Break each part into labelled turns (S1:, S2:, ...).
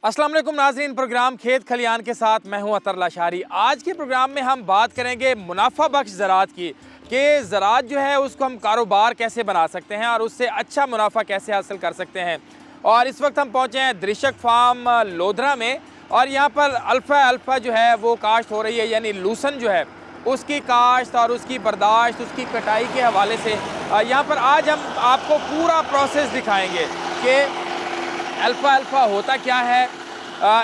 S1: अस्सलाम वालेकुम नाज़रीन, प्रोग्राम खेत खलियान के साथ मैं हूं अतर लाशारी। आज के प्रोग्राम में हम बात करेंगे मुनाफा बख्श ज़राअत की कि ज़राअत जो है उसको हम कारोबार कैसे बना सकते हैं और उससे अच्छा मुनाफा कैसे हासिल कर सकते हैं। और इस वक्त हम पहुंचे हैं दृशक फार्म लोधरा में और यहाँ पर अल्फ़ा जो है वो काश्त हो रही है, यानी लूसन जो है उसकी काश्त और उसकी बर्दाश्त, उसकी कटाई के हवाले से यहाँ पर आज हम आपको पूरा प्रोसेस दिखाएंगे कि अल्फ़ा होता क्या है,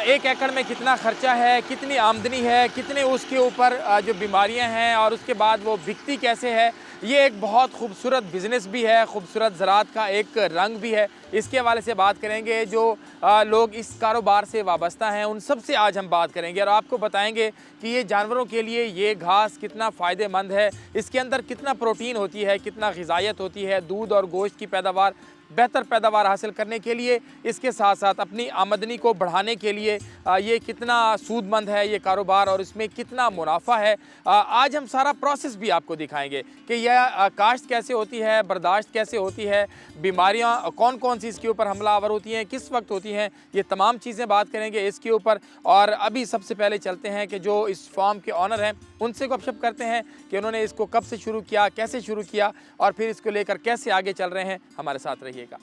S1: एक एकड़ में कितना खर्चा है, कितनी आमदनी है, कितने उसके ऊपर जो बीमारियां हैं और उसके बाद वो बिकती कैसे है। ये एक बहुत खूबसूरत बिज़नेस भी है, खूबसूरत ज़राअत का एक रंग भी है। इसके हवाले से बात करेंगे। जो लोग इस कारोबार से वाबस्ता हैं उन सब से आज हम बात करेंगे और आपको बताएंगे कि ये जानवरों के लिए ये घास कितना फ़ायदेमंद है, इसके अंदर कितना प्रोटीन होती है, कितना ग़िज़ायत होती है, दूध और गोश्त की पैदावार बेहतर पैदावार हासिल करने के लिए, इसके साथ साथ अपनी आमदनी को बढ़ाने के लिए ये कितना सूदमंद है ये कारोबार और इसमें कितना मुनाफा है। आज हम सारा प्रोसेस भी आपको दिखाएंगे कि यह काश्त कैसे होती है, बर्दाश्त कैसे होती है, बीमारियां कौन कौन सी इसके ऊपर हमलावर होती हैं, किस वक्त होती हैं, ये तमाम चीज़ें बात करेंगे इसके ऊपर। और अभी सबसे पहले चलते हैं कि जो इस फार्म के ऑनर हैं उनसे गपशप करते हैं कि उन्होंने इसको कब से शुरू किया, कैसे शुरू किया और फिर इसको लेकर कैसे आगे चल रहे हैं। हमारे साथ रहिएगा।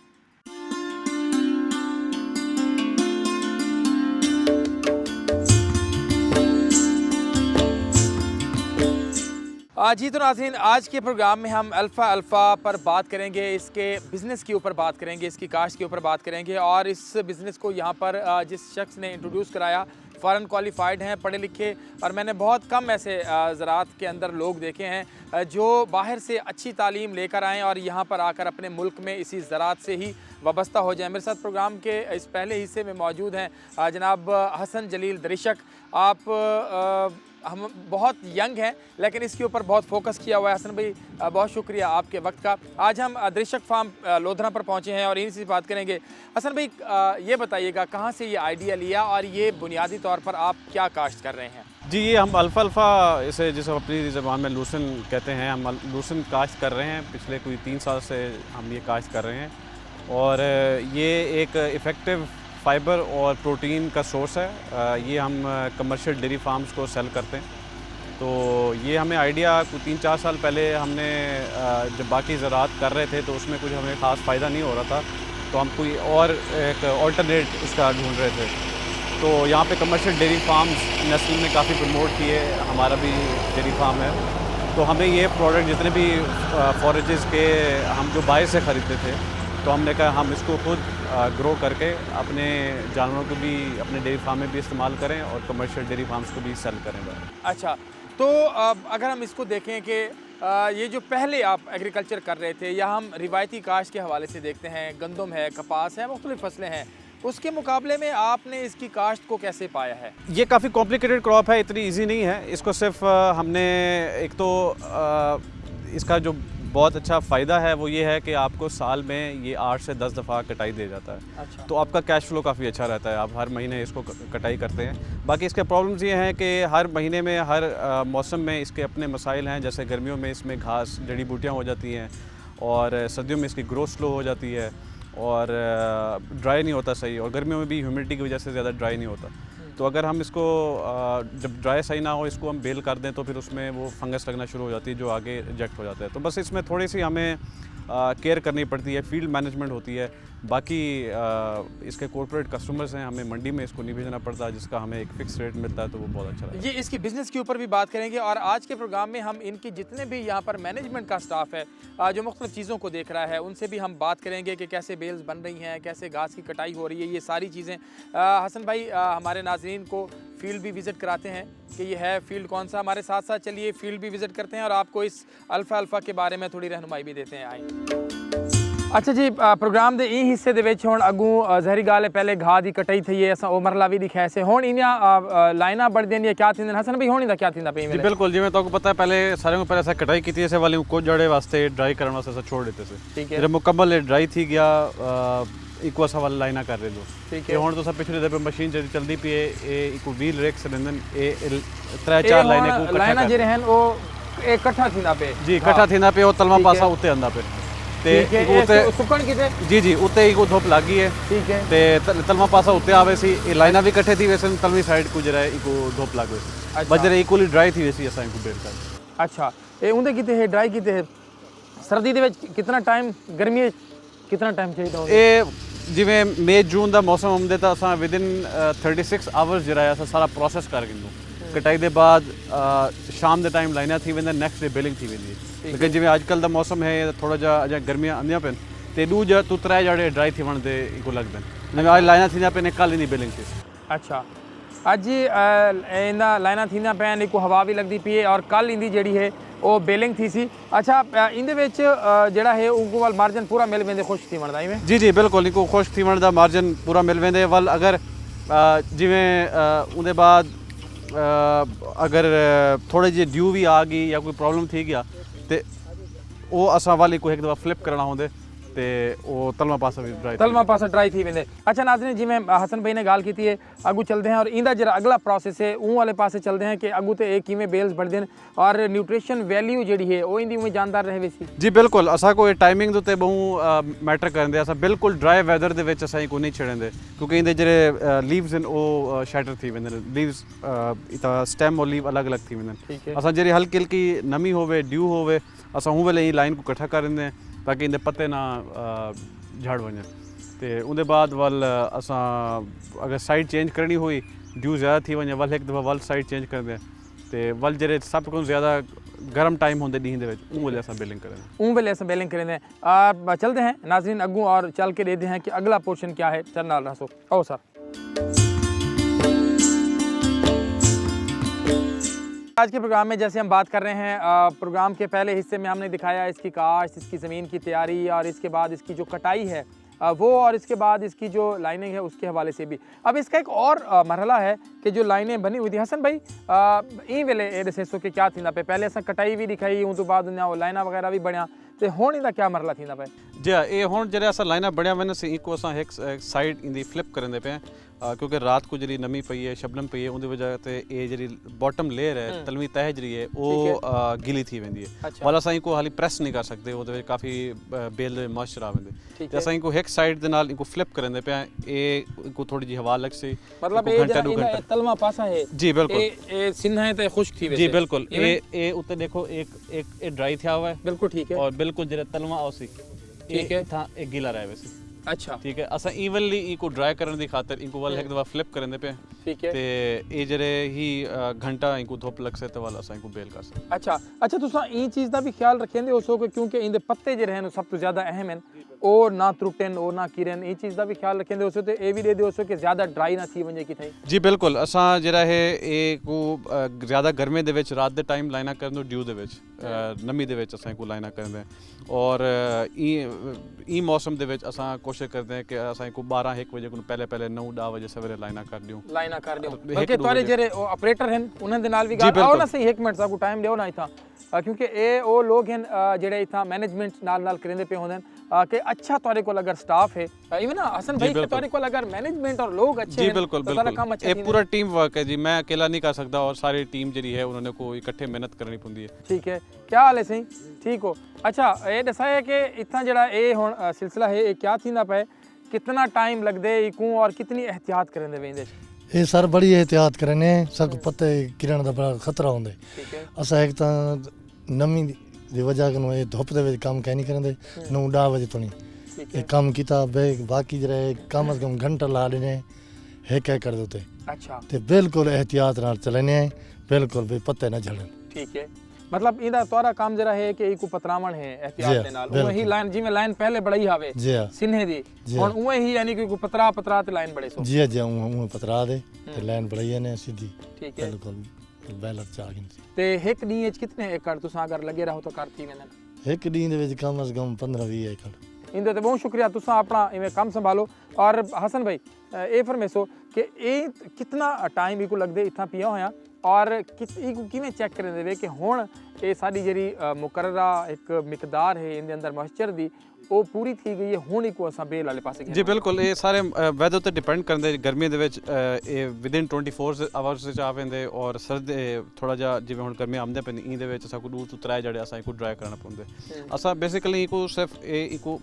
S1: जी तो नाज़रीन, आज के प्रोग्राम में हम अल्फ़ा पर बात करेंगे, इसके बिज़नेस के ऊपर बात करेंगे, इसकी काश्त के ऊपर बात करेंगे। और इस बिज़नेस को यहाँ पर जिस शख्स ने इंट्रोड्यूस कराया फ़ॉरेन क्वालिफ़ाइड हैं, पढ़े लिखे, और मैंने बहुत कम ऐसे ज़राअत के अंदर लोग देखे हैं जो बाहर से अच्छी तालीम लेकर आएँ और यहाँ पर आकर अपने मुल्क में इसी ज़राअत से ही वाबस्ता हो जाए। मेरे साथ प्रोग्राम के इस पहले हिस्से में मौजूद हैं जनाब हसन जलील दृशक। आप हम बहुत यंग हैं लेकिन इसके ऊपर बहुत फोकस किया हुआ है। हसन भाई, बहुत शुक्रिया आपके वक्त का। आज हम दृशक फार्म लोधरा पर पहुंचे हैं और इन्हीं से बात करेंगे। हसन भाई, ये बताइएगा कहां से ये आइडिया लिया और ये बुनियादी तौर पर आप क्या काश्त कर रहे हैं?
S2: जी, ये हम अल्फ़ा इसे जिसे अपनी ज़बान में लूसन कहते हैं, हम लूसन काश्त कर रहे हैं। पिछले कोई 3 साल से हम ये काश्त कर रहे हैं और ये एक इफ़ेक्टिव फ़ाइबर और प्रोटीन का सोर्स है। ये हम कमर्शियल डेयरी फार्म्स को सेल करते हैं। तो ये हमें आइडिया 3-4 साल पहले हमने जब बाकी ज़राअत कर रहे थे तो उसमें कुछ हमें ख़ास फ़ायदा नहीं हो रहा था, तो हम कोई और एक ऑल्टरनेट इसका ढूंढ रहे थे। तो यहाँ पे कमर्शियल डेयरी फार्म्स नेस्ले ने काफ़ी प्रमोट किए, हमारा भी डेयरी फार्म है। तो हमें ये प्रोडक्ट जितने भी फॉरेजेस के हम जो बाहर से ख़रीदते थे, तो हमने कहा हम इसको खुद ग्रो करके अपने जानवरों को भी अपने डेयरी फार्म में भी इस्तेमाल करें और कमर्शियल डेयरी फार्म्स को भी सेल करें।
S1: अच्छा, तो अगर हम इसको देखें कि ये जो पहले आप एग्रीकल्चर कर रहे थे या हम रिवायती काश्त के हवाले से देखते हैं, गंदम है, कपास है, मुख्तलिफ फसलें हैं, उसके मुकाबले में आपने इसकी काश्त को कैसे पाया है?
S2: ये काफ़ी कॉम्प्लिकेटेड क्रॉप है, इतनी इजी नहीं है। इसको सिर्फ हमने एक तो इसका जो बहुत अच्छा फ़ायदा है वो ये है कि आपको साल में ये 8 से 10 दफ़ा कटाई दे जाता है।
S1: अच्छा।
S2: तो आपका कैश फ्लो काफ़ी अच्छा रहता है, आप हर महीने इसको कटाई करते हैं। बाकी इसके प्रॉब्लम्स ये हैं कि हर महीने में हर मौसम में इसके अपने मसाइल हैं। जैसे गर्मियों में इसमें घास जड़ी बूटियाँ हो जाती हैं और सर्दियों में इसकी ग्रोथ स्लो हो जाती है और ड्राई नहीं होता सही, और गर्मियों में भी ह्यूमिडिटी की वजह से ज़्यादा ड्राई नहीं होता। तो अगर हम इसको जब ड्राई सही ना हो इसको हम बेल कर दें तो फिर उसमें वो फंगस लगना शुरू हो जाती है जो आगे रिजेक्ट हो जाता है। तो बस इसमें थोड़ी सी हमें केयर करनी पड़ती है, फील्ड मैनेजमेंट होती है। बाकी इसके कॉर्पोरेट कस्टमर्स हैं, हमें मंडी में इसको नहीं भेजना पड़ता जिसका हमें एक फ़िक्स रेट मिलता है, तो वो बहुत अच्छा लगता है।
S1: ये इसकी बिज़नेस के ऊपर भी बात करेंगे और आज के प्रोग्राम में हम इनकी जितने भी यहाँ पर मैनेजमेंट का स्टाफ है जो मुख्तलिफ चीज़ों को देख रहा है उनसे भी हम बात करेंगे कि कैसे बेल्स बन रही हैं, कैसे घास की कटाई हो रही है, ये सारी चीज़ें। हसन भाई, हमारे नाज़रीन को फील्ड भी विज़िट कराते हैं कि ये है फील्ड कौन सा। हमारे साथ साथ चलिए फील्ड भी विज़िट करते हैं और आपको इस अल्फ़ा के बारे में थोड़ी रहनुमाई भी देते हैं। आए। अच्छा जी, प्रोग्राम के इस हिस्से ਦੇ ਵਿੱਚ ਹੁਣ अगू ज़हरी गाल है, पहले घाह की कटाई थी है, असां मरला भी दिखाया से हुण इन्हां लाइना बढ़ देंदी क्या थी? हसन भाई, हुण इनका क्या थी?
S2: जी बिल्कुल, जिवें तो पता है पहले सारे को पहले ऐसा कटाई की थी, ऐसे वाली को जड़े वास्ते ड्राई करने वास्ते ऐसा छोड़ देते थे।
S1: ठीक है।
S2: जब मुकम्मल ड्राई थी गया इको सा वाला लाइना कर रहे दो।
S1: ठीक है।
S2: हुण तो सब पिछले दे मशीन चलती पई है, इको व्हील रेक सिलेंडर ए 3-4 लाइनें को
S1: लाइना जे रहन ओ इकट्ठा थींदा पे।
S2: जी इकट्ठा थींदा पे और तलवा पासा उत्ते आंदा पे। ਤੇ
S1: ਠੀਕ ਹੈ
S2: ਉੱਤੇ
S1: ਇਹ ਸੁੱਕਣ ਕਿਤੇ
S2: ਜੀ ਜੀ ਉੱਤੇ ਹੀ ਕੋ ਧੁੱਪ ਲੱਗੀ ਹੈ
S1: ਠੀਕ ਹੈ
S2: ਤੇ ਤਲਵਾ ਪਾਸਾ ਉੱਤੇ ਆਵੇ ਸੀ ਇਹ ਲਾਈਨਾਂ ਵੀ ਇਕੱਠੇ थी वैसे तलवी साइड को जरा इको धूप लग वैसे
S1: अच्छा।
S2: बजरे इक्वली ड्राई थी वैसे असा इनको बेल कर
S1: अच्छा ਇਹ ਉਹਦੇ ਕਿਤੇ ਹੈ ਡਰਾਈ ਕਿਤੇ ਹੈ ਸਰਦੀ ਦੇ ਵਿੱਚ ਕਿੰਨਾ ਟਾਈਮ ਗਰਮੀ ਵਿੱਚ ਕਿੰਨਾ ਟਾਈਮ ਚਾਹੀਦਾ ਹੁੰਦਾ
S2: ਇਹ ਜਿਵੇਂ ਮਈ ਜੂਨ ਦਾ ਮੌਸਮ ਹੁੰਦੇ ਤਾਂ ਅਸਾਂ ਵਿਦਿਨ 36 ਆਵਰਸ ਜਿਹੜਾ ਹੈ ਅਸਾਂ ਸਾਰਾ ਪ੍ਰੋਸੈਸ ਕਰ ਗਿੰਦੂ ਕਟਾਈ ਦੇ ਬਾਅਦ ਸ਼ਾਮ ਦੇ ਟਾਈਮ ਲਾਈਨਾਂ ਥੀ ਵੰਦਾ ਨੈਕਸਟ ਡੇ ਬਿਲਿੰਗ ਥੀ ਵੰਦੀ ਲੇਕਿਨ ਜਿਵੇਂ ਅੱਜ ਕੱਲ ਦਾ ਮੌਸਮ ਹੈ ਥੋੜਾ ਜਿਹਾ ਅਜਾ ਗਰਮੀਆਂ ਆਉਂਦੀਆਂ ਪੈਣ ਤੇ ਦੂ ਜਾਂ ਤੁਤਰਾ ਜਿਹੜੇ ਡਰਾਈ ਥੀ ਵਣਦੇ ਇਕੋ ਲੱਗਦੇ ਜਿਵੇਂ ਅੱਜ ਲਾਈਨਾਂ ਥੀਆਂ ਪੈਣ ਕੱਲ ਹੀ ਨਹੀਂ ਬਿਲਿੰਗ ਥੀ
S1: ਅੱਛਾ ਅੱਜ ਇਹਨਾਂ ਲਾਈਨਾਂ ਥੀਆਂ ਪੈਣ ਇੱਕੋ ਹਵਾ ਵੀ ਲੱਗਦੀ ਪਈ ਹੈ ਔਰ ਕੱਲ ਇੰਦੀ ਜਿਹੜੀ ਹੈ ਉਹ ਬੇਲਿੰਗ ਥੀ ਸੀ ਅੱਛਾ ਇਹਦੇ ਵਿੱਚ ਜਿਹੜਾ ਹੈ ਉਹ ਵੱਲ ਮਾਰਜਨ ਪੂਰਾ ਮਿਲ ਵੇਂਦੇ ਖੁਸ਼ ਥੀ ਵਣਦਾ ਇਵੇਂ
S2: ਜੀ ਜੀ ਬਿਲਕੁਲ ਇਕੋ ਖੁਸ਼ ਥੀ ਵਣ ਦਾ ਮਾਰਜਨ ਪੂਰਾ ਮਿਲ ਵੇਂਦੇ ਵੱਲ ਅਗਰ ਜਿਵੇਂ ਉਹਦੇ ਬਾਅਦ ਅਗਰ ਥੋੜੇ ਜਿਹੇ ਡਿਊ ਵੀ ਆ ਗਈ ਜਾਂ ਕੋਈ ਪ੍ਰੋਬਲਮ ਥੀ ਗਿਆ ਤੇ ਉਹ ਅਸਾਂ ਵਾਲੀ ਕੋਈ ਇੱਕ ਦਫਾ ਫਲਿਪ ਕਰਨਾ ਹੁੰਦੇ ਤੇ ਉਹ ਤਲਵਾ ਪਾਸਾ ਵੀ ਡਰਾਈ
S1: ਤਲਵਾ ਪਾਸਾ ਡਰਾਈ ਥੀ वेंदे अच्छा नाज़रीन जिवें हसन भाई ने गाल की है अगू चलते हैं और इंदा जरा अगला प्रोसेस है ऊँ वाले पासे चलते हैं कि अगू तो किवें बेल्स बढ़ते हैं और न्यूट्रिशन वैल्यू जी है वो इंदी उमें जानदार रहे वैसी
S2: जी बिल्कुल असा को टाइमिंग के उत्ते बहु मैटर करेंगे असा बिल्कुल ड्राई वैदर दे विच असा को नहीं छड़ेंगे क्योंकि इंदे जेह्ड़े लीव्स हैं वो शैटर थी वेंदे लीव्स इता स्टेम और लीव अलग अलग थी वेंदे असा जेह्ड़ी हल्की हल्की नमी होवे ड्यू होवे असा हूँ वेले लाइन को इकट्ठा कर देंगे ताकि इंदे पत्ते ना झड़ वजन ते उनके बाद वल असा अगर साइड चेंज करनी हुई ड्यू ज़्यादा थी वजन वल एक दफ़ा वल साइड चेंज कर दें ते वल जेह्ड़े सब को ज़्यादा गर्म टाइम होंगे दी उन वेले असा बेलिंग करें
S1: उन वेले असा बेलिंग करें चलते हैं नाज़रीन अगू और चल के देते हैं कि अगला पोर्शन क्या है चल नाल रसो आओ सर आज के प्रोग्राम में जैसे हम बात कर रहे हैं प्रोग्राम के पहले हिस्से में हमने दिखाया इसकी काश्त इसकी ज़मीन की तैयारी और इसके बाद इसकी जो कटाई है वो और इसके बाद इसकी जो लाइनिंग है उसके हवाले से भी अब इसका एक और मरहला है कि जो लाइनें बनी हुई थी हसन भाई ई वेले ए दसो कि क्या थी पे पहले अस कटाई भी दिखाई उन तो बाद लाइना वगैरह भी बनया तो हुण इहदा क्या मरहला थी पे
S2: जी हाँ ये हुण जेह्ड़े अस लाइना बनिया वन इको अस एक साइड इंदी फ्लिप करें पे क्योंकि रात को जी नमी पई है शबनम पई है उनकी वजह से ये जी बॉटम लेयर है तलवी तह जी है वो गिली थी वेंदी है वाल अस को हाली प्रेस नहीं कर सकते वो काफ़ी बेल मॉइस्चर आ वेंदे ते अस को एक साइड दे नाल इनको फ्लिप करें पे इनको थोड़ी जी हवा लग सी
S1: मतलब ये तलवा पासा है
S2: जी बिल्कुल
S1: ये सिन्हा है तो खुश्क थी
S2: जी बिल्कुल ये उत्ते देखो एक ड्राई थिया हुआ है
S1: बिल्कुल ठीक है
S2: और बिल्कुल जेह्ड़ा तलवा आओ सी
S1: ठीक है
S2: था एक गीला रहा वैसे
S1: अच्छा
S2: ठीक है असा इवनली इनको ड्राई करने की खातर इनको वाल एक दफा फ्लिप करें पे
S1: ठीक है
S2: ते ये जेरे ही घंटा इनको धुप लग से तो वाल असा इनको बेल कर सकते
S1: अच्छा अच्छा तुसा ई चीज़ का भी ख्याल रखेंगे उसो क्योंकि इंदे पत्ते जो हैं सब तो ज़्यादा अहम हैं और ना त्रुटन और ना कीरन ये चीज़ का भी ख्याल रखेंगे उसो तो ये भी दे दो कि ज़्यादा ड्राई ना थी वजे कि
S2: जी बिल्कुल असा जेरा है ये को ज़्यादा गर्मी दे विच रात दे टाइम लाइना करन दो ड्यू दे विच नमी दे विच असा को लाइना करन और ई मौसम दे विच असा कोशिश करते हैं कि असा को 12-1 बजे को पहले 9-10 बजे सवेरे लाइना कर दियो
S1: बल्कि तोरे जेरे ऑपरेटर हैं उन्हां दे नाल भी गाल आओ ना सही 1 मिनट साकू टाइम दियो ना इथा क्योंकि ये वो लोग हैं जेड़े इतना मैनेजमेंट नाल करेंदे पे होंदे कि अच्छा तोरे को अगर स्टाफ है इवन ना हसन भाई के तोरे को अगर मैनेजमेंट और लोग अच्छे
S2: जी बिल्कुल बिल्कुल ये पूरा टीम वर्क है जी मैं अकेला नहीं कर सकता और सारी टीम जी है उन्होंने को इकट्ठे मेहनत करनी पड़ती है
S1: ठीक है क्या हाल है सही ठीक हो अच्छा ये दसा है कि इतना जड़ा ये हुण सिलसिला है ये क्या थींदा पे कितना टाइम लगदे इकू और कितनी एहतियात करेंदे वेंदे
S3: ये सर बड़ी एहतियात करने सब पत्ते गिरन का बड़ा खतरा होंगे असा एक तो नमी की वजह कनो ये धुप दे काम कहीं नहीं करेंगे 9-10 बजे तो नहीं ये काम किया बाकी जरा कम से कम घंटा ला देने एक कर देते
S1: अच्छा
S3: ते बिल्कुल एहतियात नाल चलने बिल्कुल भी पत्ते ना झड़न
S1: ठीक है मतलब इदा तोरा काम जरा है कि इको पतरावण है एहतियात दे नाल वही लाइन जिवें लाइन पहले बड़ाई हावे
S3: जी
S1: सिन्हे दी हुण उवे ही यानी कि को पतरा ते लाइन बड़े सो
S3: जी जी उवे पतरा दे ते लाइन बड़ाई ने सीधी
S1: ठीक है
S3: बिल्कुल बैलर चागिन
S1: ते एक दी एज कितने एकड़ तुसा अगर लगे रहो तो कर थी वेंदन
S3: एक दिन दे विच कम से कम 15-20 एकड़
S1: इंदे ते बहुत शुक्रिया तुसा अपना इवें काम संभालो और हसन भाई ए फरमेसो कि ए कितना टाइम इको लगदे इतना पिया होया और किवें चैक करेंदे वे कि हुण ये साडी जिहड़ी मुकर्ररा एक मिकदार है इहदे अंदर मॉइस्चर दी ਉਹ ਪੂਰੀ ਥੀ ਗਈ ਹੈ ਹੁਣ ਹੀ ਕੋ ਅਸਾਂ ਬੇਲ ਵਾਲੇ ਪਾਸੇ
S2: ਜੀ ਬਿਲਕੁਲ ਇਹ ਸਾਰੇ ਵੈਦਰ ਤੇ ਡਿਪੈਂਡ ਕਰਦੇ ਗਰਮੀਆਂ ਦੇ ਵਿੱਚ ਇਹ ਵਿਦਿਨ 24 ਆਵਰਸ ਵਿੱਚ ਆ ਪੈਂਦੇ ਔਰ ਸਰਦ ਥੋੜਾ ਜਿਹਾ ਜਿਵੇਂ ਹੁਣ ਗਰਮੀਆਂ ਆਉਂਦੇ ਪੈਂਦੇ ਇਹਦੇ ਵਿੱਚ ਅਸਾਂ ਕੋ 2 ਤੋਂ 3 ਜੜੇ ਅਸਾਂ ਕੋ ਡਰਾਈ ਕਰਨਾ ਪੈਂਦੇ ਅਸਾਂ ਬੇਸਿਕਲੀ ਕੋ ਸਿਰਫ ਇਹ ਕੋ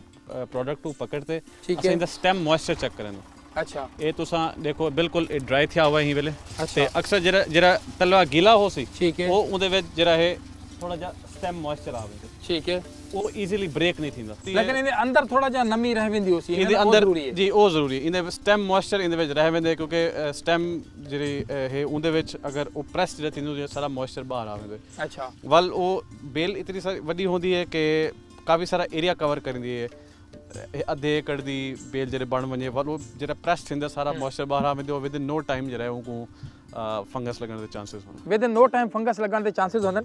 S2: ਪ੍ਰੋਡਕਟ ਨੂੰ ਪਕੜਤੇ ਅਸਾਂ ਇਹਦਾ ਸਟੈਮ ਮੋਇਸਚਰ ਚੈੱਕ ਕਰਨ
S1: ਅੱਛਾ ਇਹ
S2: ਤੁਸੀਂ ਦੇਖੋ ਬਿਲਕੁਲ ਇਹ ਡਰਾਈ ਥਿਆ ਹੋਇਆ ਹੀ ਵੇਲੇ ਤੇ ਅਕਸਰ ਜਿਹੜਾ ਤਲਵਾ ਗੀਲਾ ਹੋ ਸੀ ਉਹ ਉਹਦੇ ਵਿੱਚ ਜਿਹੜਾ ਇਹ ਥੋੜਾ ਜਿਹਾ ਸਟੈਮ ਮੋਇਸਚਰ ਆਵੇ
S1: ਠੀਕ ਹੈ ਉਹ
S2: ਈਜ਼ੀਲੀ ਬ੍ਰੇਕ ਨਹੀਂ ਥਿੰਦਾ
S1: ਲੇਕਿਨ ਇਹਦੇ ਅੰਦਰ ਥੋੜਾ ਜਿਹਾ ਨਮੀ ਰਹਿ ਵੰਦੀ ਹੋ ਸੀ
S2: ਇਹਦੇ ਅੰਦਰ ਜੀ ਉਹ ਜ਼ਰੂਰੀ ਹੈ ਇਹਦੇ ਸਟੈਮ ਮੋਇਸਚਰ ਇਹਦੇ ਵਿੱਚ ਰਹਿ ਵੰਦੇ ਕਿਉਂਕਿ ਸਟੈਮ ਜਿਹੜੀ ਇਹ ਉਹਦੇ ਵਿੱਚ ਅਗਰ ਉਹ ਪ੍ਰੈਸ ਜਿਹੜਾ ਤਿੰਨੋਂ ਸਾਰਾ ਮੋਇਸਚਰ ਬਾਹਰ ਆਵੇ
S1: ਅੱਛਾ
S2: ਵੱਲ ਉਹ ਬੇਲ ਇਤਨੀ ਸਾਰੀ ਵੱਡੀ ਹੁੰਦੀ ਹੈ ਕਿ ਕਾਫੀ ਸਾਰਾ ਏਰੀਆ ਕਵਰ ਕਰਦੀ ਹੈ ਅੱਧੇ ਏਕੜ ਦੀ ਬੇਲ ਜਿਹੜੇ ਬਣ ਵੰਜੇ ਵੱਲ ਉਹ ਜਿਹੜਾ ਪ੍ਰੈਸ ਥਿੰਦਾ ਸਾਰਾ ਮੋਇਸਚਰ ਬਾਹਰ ਆਵੇ ਉਹ ਵਿਦ ਨੋ ਟਾਈਮ ਜਿਹੜਾ ਉਹ ਕੋ फंगस लगने के चांसेस होने
S1: within no time fungus लगने के चांसेस होंगे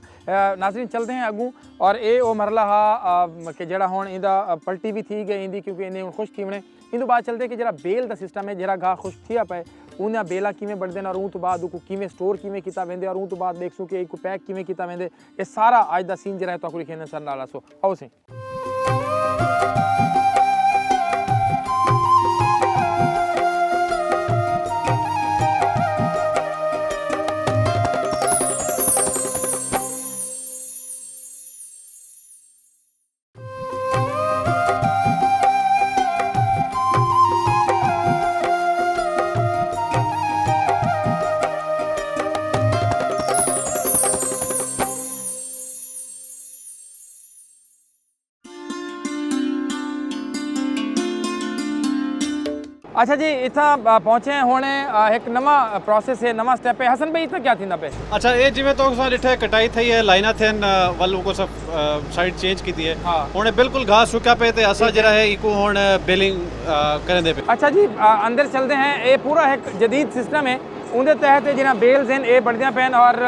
S1: नाज़रीन चलते हैं अगू और ये वो मरला हा कि जड़ा हुण इंदा पलटी भी थी गई इंदी क्योंकि इन्हें खुश थी वने इंदू बाद चलते कि जड़ा बेल का सिस्टम है जड़ा घा खुश थिया पे उन्हें बेला किवें बढ़ते हैं और उन तो बाद को किवें स्टोर किवें किया वेंदे और उन तो बाद देखसूँ कि एक पैक किवें किया वेंदे ये सारा अज का सीन जरा है तो खेने सर नाला सो आओ सी अच्छा जी इतना पहुंचे हैं होने एक नवा प्रोसेस है नवा स्टेप है हसन भाई इतना क्या थी ना पे
S2: अच्छा ये जिवें तो असां ॾिठे कटाई थी है लाइना थियन वल को सब साइड चेंज की है हुणे बिल्कुल घास सुक्या पे ते असां जरा है इको हुण बेलिंग करंदे पे
S1: अच्छा जी अंदर चलते हैं ये पूरा एक जदीद सिस्टम है उनके तहत जिन्हें बेल्स हैं ये बढ़दियां पैन और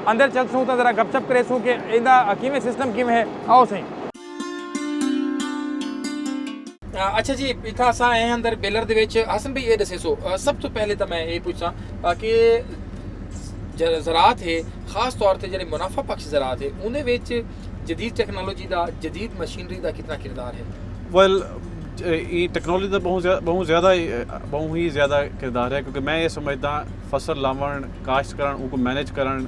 S1: अंदर चल सूँ तो जरा गपशप करे सूँ कि इहदा किवें सिस्टम किवें है आओ सही अच्छा जी इतना असा है अंदर बेलर दे विच हसन भाई ये दसे सो सब तो पहले तो मैं ये पूछा कि ज़रात है खास तौर पर जो मुनाफा बख्श ज़रात है उन्हें विच जदीद टेक्नोलॉजी का जदीद मशीनरी का कितना किरदार है
S2: वेल ये टेक्नोलॉजी का बहुत ही ज़्यादा किरदार है क्योंकि मैं ये समझदा फसल लावण काश्त करन उनको मैनेज करन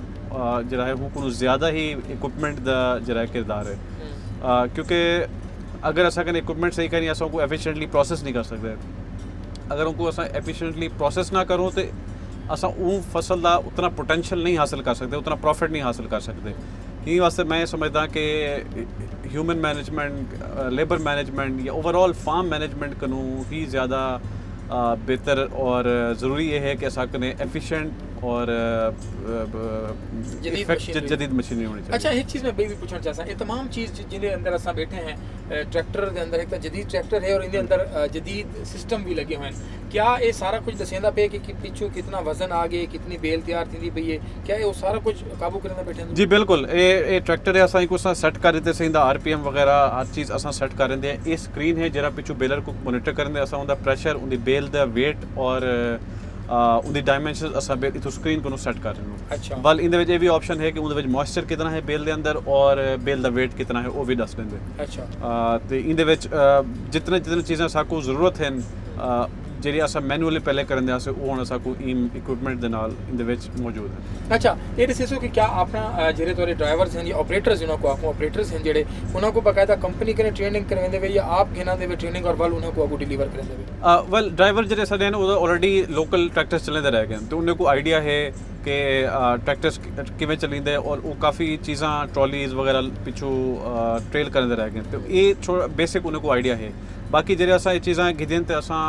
S2: जरा है उनको ज़्यादा ही इक्विपमेंट का जरा किरदार है क्योंकि अगर असा इक्विपमेंट सही करें अस उनको एफिशिएंटली प्रोसेस नहीं कर सकते अगर उनको अस एफिशिएंटली प्रोसेस ना करूँ तो असा उन फसल का उतना पोटेंशियल नहीं हासिल कर सकते उतना प्रॉफिट नहीं हासिल कर सकते यही वास्ते मैं समझदा कि ह्यूमन मैनेजमेंट लेबर मैनेजमेंट या ओवरऑल फार्म मैनेजमेंट कनू ही ज़्यादा बेहतर और ज़रूरी ये है कि असा कने एफिशिएंट और जदीद मशीनरी होनी चाहिए।
S1: अच्छा एक चीज़ मैं भी पूछना चाहता हूँ ये तमाम चीज़ जिनके अंदर असा बैठे हैं ट्रैक्टर के अंदर एक तो जदीद ट्रैक्टर है और इनके अंदर जदीद सिस्टम भी लगे हुए हैं क्या ये सारा कुछ दसेंदा पे कि पिछू कितना वजन आ गए कितनी बेल तैयार थी पई है क्या ये सारा कुछ काबू करना बैठे हैं?
S2: जी बिल्कुल ये ट्रैक्टर है असा कुछ सेट कर देते सही RPM वगैरह हर चीज़ असा सेट कर देंगे ये स्क्रीन है जरा पिछू बेलर को मोनिटर करेंगे असा उनका प्रेशर उनकी बेल का वेट और उनकी डायमेंशन असा इथों स्क्रीन को सेट कर रहे हैं।
S1: अच्छा
S2: वाल इन ये भी ऑप्शन है कि उनके मॉइस्चर कितना है बेल के अंदर और बेल का वेट कितना है वो भी दस देंगे।
S1: अच्छा
S2: तो इन जितने जितने चीज़ें साकू ज़रूरत हैं ਜਿਹੜੀ ਅਸਾਂ ਮੈਨੂਅਲੀ ਪਹਿਲੇ ਕਰਨ ਦੇ ਆਸੇ ਉਹ ਹੁਣ ਅਸਾਂ ਕੋਈ ਇਕਵਿਪਮੈਂਟ ਦੇ ਨਾਲ ਇਹਦੇ ਵਿੱਚ ਮੌਜੂਦ ਹੈ।
S1: अच्छा ये दसो कि क्या अपना जेरे तोरे ड्राइवर्स हैं या ऑपरेटर्स जिन्हों को आपको ऑपरेटर्स हैं जेड़े उन्हों को बाकायदा कंपनी कने ट्रेनिंग करवांदे वे या आप घेना दे वे ट्रेनिंग और वाल उन्हों को आपको डिलीवर करवांदे वे?
S2: वेल ड्राइवर ਜਿਹੜੇ ਸਾਡੇ ਨੇ ਉਹ ਆਲਰੇਡੀ ਲੋਕਲ ਟਰੈਕਟਰਸ ਚੱਲਦੇ ਰਹਿ ਗਏ ਤੇ ਉਹਨੇ ਕੋ ਆਈਡੀਆ ਹੈ ਕਿ ਟਰੈਕਟਰਸ ਕਿਵੇਂ ਚੱਲਿੰਦੇ ਔਰ ਉਹ ਕਾਫੀ ਚੀਜ਼ਾਂ ਟਰਾਲੀਜ਼ ਵਗੈਰਾ ਪਿੱਛੋਂ ਟ੍ਰੇਲ ਕਰਦੇ ਰਹਿ ਗਏ ਤੇ ਇਹ ਬੇਸਿਕ ਉਹਨੇ ਕੋ ਆਈਡੀਆ ਹੈ। बाकी ਜਿਹੜੇ ਅਸਾਂ ਇਹ ਚੀਜ਼ਾਂ ਗਿਦਨ ਤੇ ਅਸਾਂ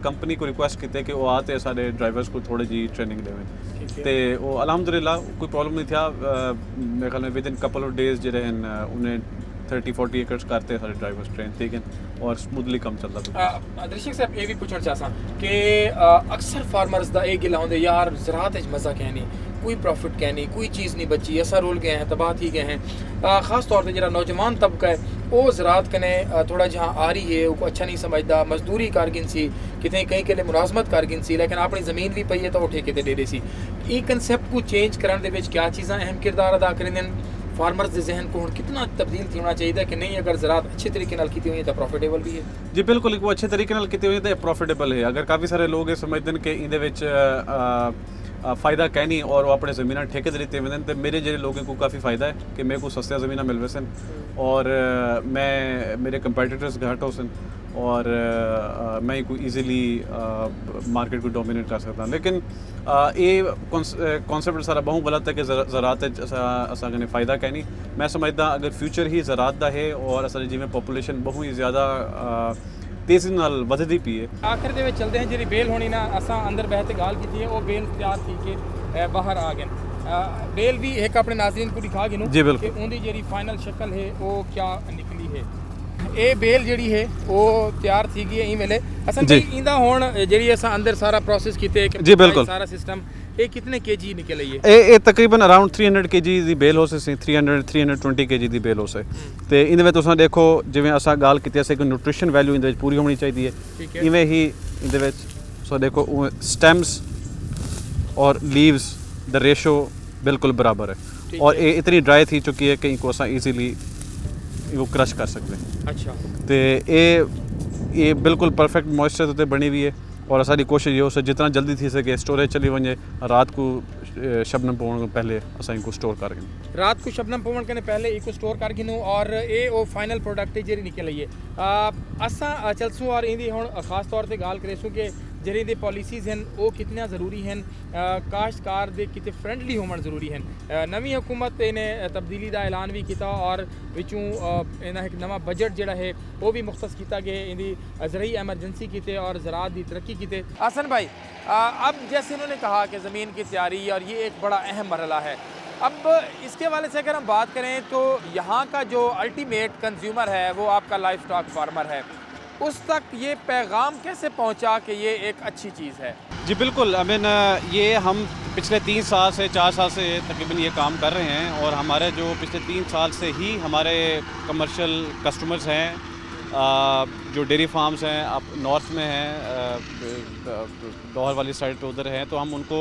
S2: ਕੰਪਨੀ ਕੋ ਰਿਕੁਐਸਟ ਕੀਤੇ ਕਿ ਉਹ ਆ ਤੇ ਸਾਡੇ ਡਰਾਈਵਰਸ को थोड़ी जी ट्रेनिंग देवें ਤੇ ਉਹ ਅਲਹਮਦੁਲਿਲਾ ਕੋਈ ਪ੍ਰੋਬਲਮ ਨਹੀਂ ਥਿਆ ਮੇਰੇ ਖਿਆਲ में with in couple of days ਜਿਹੜੇ ਹਨ ਉਹਨੇ 30-40 एकर्स करते सारे ड्राइवर्स ट्रेन ठीक है और स्मूथली कम चलता है।
S1: दर्शक साहब ये भी पूछना चाहता कि अक्सर फार्मर्स का ये गिला होंगे यार ज़रात मज़ा क्या नहीं कोई प्रॉफिट कह नहीं, कोई चीज़ नहीं बची, ऐसा रुल गए हैं, तबाह थी गए हैं। ख़ास तौर पर जो नौजवान तबका है वो ज़रात कने थोड़ा जहाँ आ रही है वो अच्छा नहीं समझता, मजदूरी कारगिन सी कितने कहीं के लिए मुलाजमत कारगिन सी, लेकिन अपनी ज़मीन भी पई है तो वो ठेके ते डेरे सी। ये कंसैप्ट को चेंज करने दे विच क्या चीज़ां अहम किरदार अदा करें? फार्मर्स के जहन को हुण कितना तब्दील होना चाहिए कि नहीं, अगर ज़रात अच्छे तरीके नाल कीती हुई तो प्रॉफिटेबल भी है?
S2: जी बिल्कुल, वो अच्छे तरीके नाल कीती हुई तो प्रॉफिटेबल है। अगर काफ़ी सारे लोग ये समझते हैं कि इहदे विच फ़ायदा कै नहीं और वो अपने ज़मीन ठेके ते दित्ते हुए तो मेरे जो लोगों को काफ़ी फ़ायदा है कि मेरे को सस्तियाँ ज़मीन मिल वैसन और मैं मेरे कंपेटिटर्स घट हो सन और मैं को ईजीली मार्केट को डोमिनेट कर सकता। लेकिन ये कॉन्सेप्ट सारा बहुत गलत है कि ज़रात असा कने फ़ायदा कै नहीं। मैं समझदा अगर फ्यूचर ही ज़रात दा है और असल जिमें पॉपूलेशन बहुत ही ज़्यादा तेज़ी नाल वधदी पई है।
S1: आखिर दे विच चलते हैं, जी बेल होनी ना असा अंदर बहते गाल की है वो बेल तैयार थी के बाहर आ गए। बेल भी एक अपने नाज़रीन को दिखा गिनूं
S2: जी बिल्कुल
S1: कि उनकी जी फाइनल शक्ल है वो क्या निकली है। ये बेल जी है वो तैयार थी गई ई वेले असल
S2: जी।
S1: में इंदा हुण जी असा अंदर सारा प्रोसेस कीते
S2: जी बिल्कुल
S1: सारा सिस्टम ये कितने केजी निकल आई है?
S2: ਇਹ ਤਕਰੀਬਨ ਅਰਾਊਂਡ 300 kg ਦੀ ਬੇਲ ਹੋ ਸੀ 320 kg ਦੀ ਬੇਲ ਹੋ ਸੇ ਤੇ ਇਹਦੇ ਵਿੱਚ ਤੁਸੀਂ ਦੇਖੋ ਜਿਵੇਂ ਅਸਾਂ ਗੱਲ ਕੀਤੀ ਸੀ ਕਿ ਨਿਊਟ੍ਰੀਸ਼ਨ ਵੈਲਿਊ ਇਹਦੇ ਵਿੱਚ ਪੂਰੀ ਹੋਣੀ ਚਾਹੀਦੀ ਹੈ, ਇਵੇਂ ਹੀ ਇਹਦੇ ਵਿੱਚ ਸੋ ਦੇਖੋ ਸਟੈਮਸ और लीव्स द रेशो बिल्कुल बराबर है और ये इतनी ड्राई थी चुकी है कि इनको असा ईजीली वो क्रश कर सकते हैं।
S1: अच्छा
S2: तो ये बिल्कुल परफेक्ट मॉइस्चर उत्ते बनी हुई है और सारी कोशिश ये हो जितना जल्दी थी सके स्टोरेज चली वजे रात को शबनम पवन पहले असा इनको स्टोर कर गिन
S1: रात को शबनम पवन करने पहले इको स्टोर कर गिनूँ और ये वो फाइनल प्रोडक्ट जी निकल आई है। असा चलसूँ और इंदी हुण खास तौर पर गाल करेसूँ कि ਜਿਹੜੀ ਦੀ ਪੋਲਿਸੀਜ਼ ਹਨ ਉਹ ਕਿਤਨੀਆਂ ਜ਼ਰੂਰੀ ਹਨ, ਕਾਸ਼ਤਕਾਰ ਦੇ ਕਿਤੇ ਫਰੈਂਡਲੀ ਹੋਣ ਜ਼ਰੂਰੀ ਹਨ। ਨਵੀਂ ਹਕੂਮਤ ਨੇ ਤਬਦੀਲੀ ਦਾ ਐਲਾਨ ਵੀ ਕੀਤਾ और ਵਿੱਚੋਂ ਇਹਨਾਂ ਇੱਕ ਨਵਾਂ बजट ਜਿਹੜਾ है वो भी मुख्तस किया गया, इनकी ज़रूरी एमरजेंसी की और ज़राअत की तरक्की की। हसन भाई अब जैसे उन्होंने कहा कि ज़मीन की तैयारी और ये एक बड़ा अहम मरहला है, अब इसके हवाले से अगर हम बात करें तो यहाँ का जो अल्टीमेट कंज्यूमर है वो आपका लाइफ स्टॉक फार्मर है, उस तक ये पैगाम कैसे पहुँचा कि ये एक अच्छी चीज़ है?
S2: जी बिल्कुल, आई मीन ये हम पिछले 3 साल से 4 साल से तकरीबन ये काम कर रहे हैं और हमारे जो पिछले 3 साल से ही हमारे कमर्शियल कस्टमर्स हैं जो डेयरी फार्म्स हैं आप नॉर्थ में हैं डोहर वाली साइड पे उधर हैं, तो हम उनको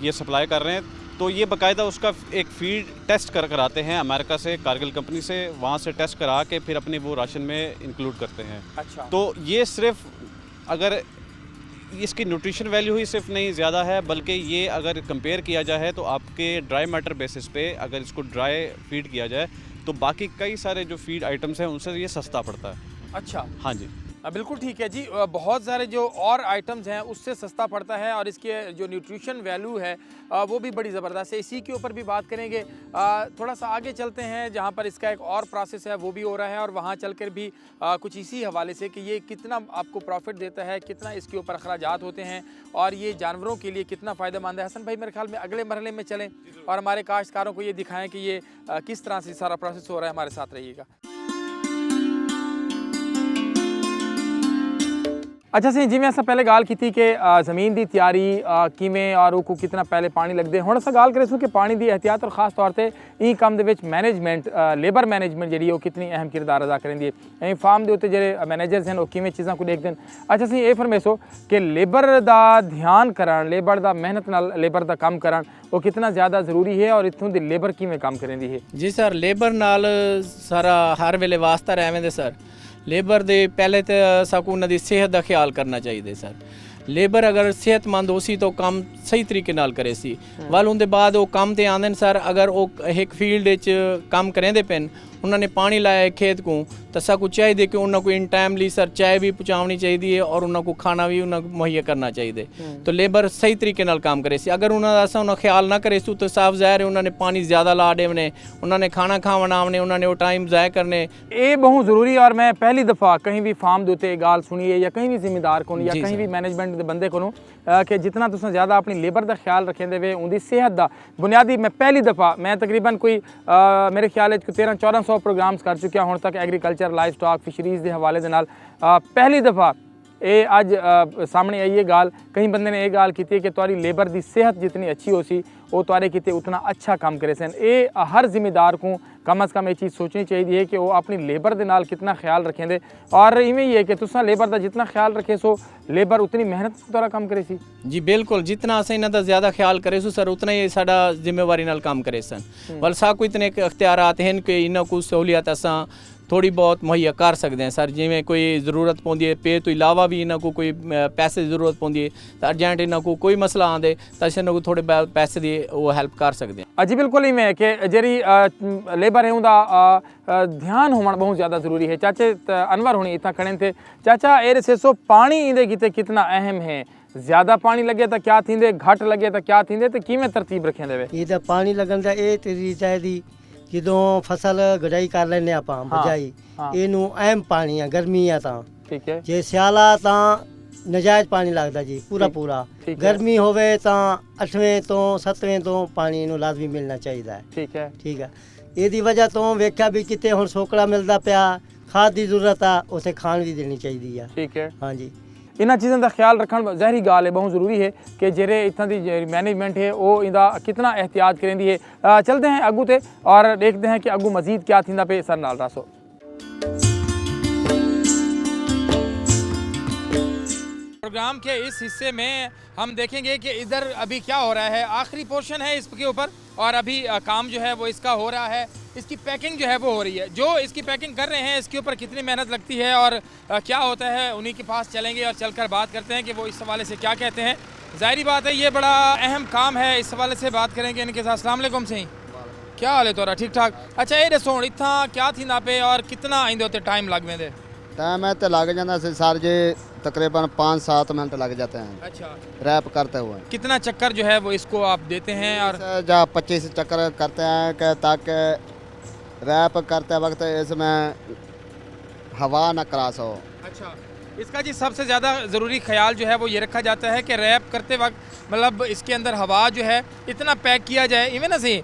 S2: ये सप्लाई कर रहे हैं। तो ये बाकायदा उसका एक फीड टेस्ट कराते हैं अमेरिका से, कारगिल कंपनी से, वहाँ से टेस्ट करा के फिर अपने वो राशन में इंक्लूड करते हैं।
S1: अच्छा
S2: तो ये सिर्फ अगर इसकी न्यूट्रिशन वैल्यू ही सिर्फ नहीं ज़्यादा है बल्कि ये अगर कंपेयर किया जाए तो आपके ड्राई मैटर बेसिस पे अगर इसको ड्राई फीड किया जाए तो बाकी कई सारे जो फीड आइटम्स हैं उनसे ये सस्ता पड़ता है।
S1: अच्छा
S2: हाँ जी
S1: बिल्कुल ठीक है जी, बहुत सारे जो और आइटम्स हैं उससे सस्ता पड़ता है और इसके जो न्यूट्रिशन वैल्यू है वो भी बड़ी ज़बरदस्त है। इसी के ऊपर भी बात करेंगे। थोड़ा सा आगे चलते हैं जहाँ पर इसका एक और प्रोसेस है वो भी हो रहा है और वहाँ चलकर भी कुछ इसी हवाले से कि ये कितना आपको प्रॉफिट देता है, कितना इसके ऊपर अखराजात होते हैं और ये जानवरों के लिए कितना फ़ायदेमंद है। हसन भाई मेरे ख्याल में अगले मरहले में चलें और हमारे काश्तकारों को ये दिखाएँ कि ये किस तरह से सारा प्रोसेस हो रहा है। हमारे साथ रहिएगा। अच्छा सी जिमें अस पहले गाल की कि ज़मीन की तैयारी किमें और वो कितना पहले पानी लगते हुण अस गाल करें कि पानी की एहतियात और खास तौर पर ई काम दे विच मैनेजमेंट लेबर मैनेजमेंट जी कितनी अहम किरदार अदा करेंदी है। फार्म के उत्ते जो मैनेजर्स हैं वो किमें चीज़ों को देखते हैं। अच्छा सी ये फरमेसो कि लेबर का ध्यान करन, लेबर का मेहनत नाल लेबर का काम करन वो कितना ज़्यादा ज़रूरी है और इत्थों की लेबर किमें काम करेंदी है?
S4: जी सर, लेबर नाल सारा हर वेले वास्ता रहवें सर। लेबर दे पहले तो साकू उन्हां दी सेहत का ख्याल करना चाहिए सर। लेबर अगर सेहतमंद हो सी तो काम सही तरीके नाल करे सी वाल उनके बाद वो काम ते आंदे सर। अगर वो एक फील्ड काम करेंदे पेन उन्होंने पानी लाया खेत को तो साकू चाहिए कि उन्होंने इन टाइमली सर चाय भी पहुँचानी चाहिए और उन्होंने खाना भी उन्हें मुहैया करना चाहिए। तो लेबर सही तरीके नाल काम करे सी। अगर उन्होंने ख्याल ना करे तो साफ ज़ाहिर है उन्होंने पानी ज़्यादा ला देने, उन्होंने खाना खावना आवने, उन्होंने वो टाइम ज़ाय करने।
S1: ये बहुत ज़रूरी और मैं पहली दफ़ा कहीं भी फार्म के उत्ते गाल सुनिए या कहीं भी जिम्मेदार को या कहीं भी मैनेजमेंट के बंदे को कि जितना तुम ज़्यादा अपनी लेबर का ख्याल रखेंदे वे उनकी सेहत का बुनियादी मैं पहली दफ़ा मैं तकरीबन कोई मेरे ख्याल 1300-1400 प्रोग्राम्स कर चुकिया हूँ तक एग्रीकल्चर लाइफ स्टॉक फिशरीज़ के हवाले दे नाल पहली दफ़ा ये अज सामने आई है गाल कई बंदे ने यह गाल की कि तुहारी लेबर की सेहत जितनी अच्छी हो सी वो तुहारे किते उतना अच्छा काम करे सन। ये हर जिम्मेदार को कम अज़ कम ये चीज़ सोचनी चाहिए कि वो अपनी लेबर के नाल कितना ख्याल रखेंदे और इवें ही है कि तुसा लेबर का जितना ख्याल रखे सो लेबर उतनी मेहनत द्वारा काम करे सी।
S4: जी बिल्कुल, जितना असें इन्हां दा ज़्यादा ख्याल करे सो सर उतना ही साडा जिम्मेवारी नाल काम करे सन। वल साकू इतने अख्तियारात हैं कि इन्हां को सहूलियत असां थोड़ी बहुत मुहैया कर सकते हैं सर। जिमें कोई ज़रूरत पौंदी है पे तो इलावा भी इन्हां को कोई पैसे की ज़रूरत पौंदी है तो अर्जेंट इन्हां को कोई मसला आंदे तो असीं इन्हां को थोड़े पैसे दी वो हेल्प कर सकते हैं।
S1: जी बिल्कुल ही में कि जी लेबर है उनका ध्यान होना बहुत ज़्यादा ज़रूरी है। चाचे अनवर होनी इतना खड़े थे। चाचा ए से सो पानी इंदे किते कितना अहम है, ज़्यादा पानी लगे तो क्या थींदे, घट लगे तो क्या थींदे तो किवें तरतीब रखें देवे?
S5: ये पानी लगन का ये तरीका है दी ਜਦੋਂ ਫਸਲ ਗੜਾਈ ਕਰ ਲੈਨੇ ਆਪਾਂ ਬਜਾਈ ਇਹਨੂੰ ਅਹਿਮ ਪਾਣੀ ਆ ਗਰਮੀ ਆ ਤਾਂ
S1: ਠੀਕ ਹੈ।
S5: ਜੇ ਸਿਆਲਾ ਤਾਂ ਨਜਾਇਜ਼ ਪਾਣੀ ਲੱਗਦਾ ਜੀ ਪੂਰਾ ਪੂਰਾ। ਗਰਮੀ ਹੋਵੇ ਤਾਂ 8ਵੇਂ ਤੋਂ 7ਵੇਂ ਤੋਂ ਪਾਣੀ ਇਹਨੂੰ ਲਾਜ਼ਮੀ ਮਿਲਣਾ ਚਾਹੀਦਾ ਹੈ।
S1: ਠੀਕ ਹੈ
S5: ਠੀਕ ਹੈ। ਇਹਦੀ ਵਜ੍ਹਾ ਤੋਂ ਵੇਖਿਆ ਵੀ ਕਿਤੇ ਹੁਣ ਸੋਕੜਾ ਮਿਲਦਾ ਪਿਆ ਖਾਦ ਦੀ ਜ਼ਰੂਰਤ ਆ ਉਥੇ ਖਾਣ ਵੀ ਦੇਣੀ ਚਾਹੀਦੀ ਆ।
S1: ठीक है।
S5: ਹਾਂਜੀ
S1: इन्होंने चीज़ों का ख्याल रखना ज़ाहरी गाल है बहुत ज़रूरी है कि जेरे इतना दी मैनेजमेंट है वो इंदा कितना एहतियात करेंदी है। चलते हैं अगू ते और देखते हैं कि अगू मजीद क्या थींदा पे सर नाल रासो। प्रोग्राम के इस हिस्से में हम देखेंगे कि इधर अभी क्या हो रहा है। आखिरी पोर्शन है इसके ऊपर और अभी काम जो है वो इसका हो रहा है। इसकी पैकिंग जो है वो हो रही है। जो इसकी पैकिंग कर रहे हैं इसके ऊपर कितनी मेहनत लगती है और क्या होता है उन्हीं के पास चलेंगे और चलकर बात करते हैं कि वो इस हवाले से क्या कहते हैं। ज़ाहिरी बात है ये बड़ा अहम काम है, इस हवाले से बात करेंगे इनके साथ। अस्सलाम वालेकुम सही, क्या हाल है तोरा? ठीक ठाक। अच्छा ये दसो इतना क्या थी ना पे और कितना आइंदे होते टाइम लग वेंदे?
S6: टाइम है तो लग जाता है सर जी तकरीबन 5-7 मिनट लग जाते हैं
S1: अच्छा।
S6: रैप करते हुए।
S1: कितना चक्कर जो है वो इसको आप देते हैं? और
S6: जब 25 चक्कर करते हैं कि ताकि रैप करते वक्त इसमें हवा न क्रॉस हो।
S1: अच्छा, इसका जी सबसे ज़्यादा ज़रूरी ख्याल जो है वो ये रखा जाता है कि रैप करते वक्त मतलब इसके अंदर हवा जो है इतना पैक किया जाए इवें ना सही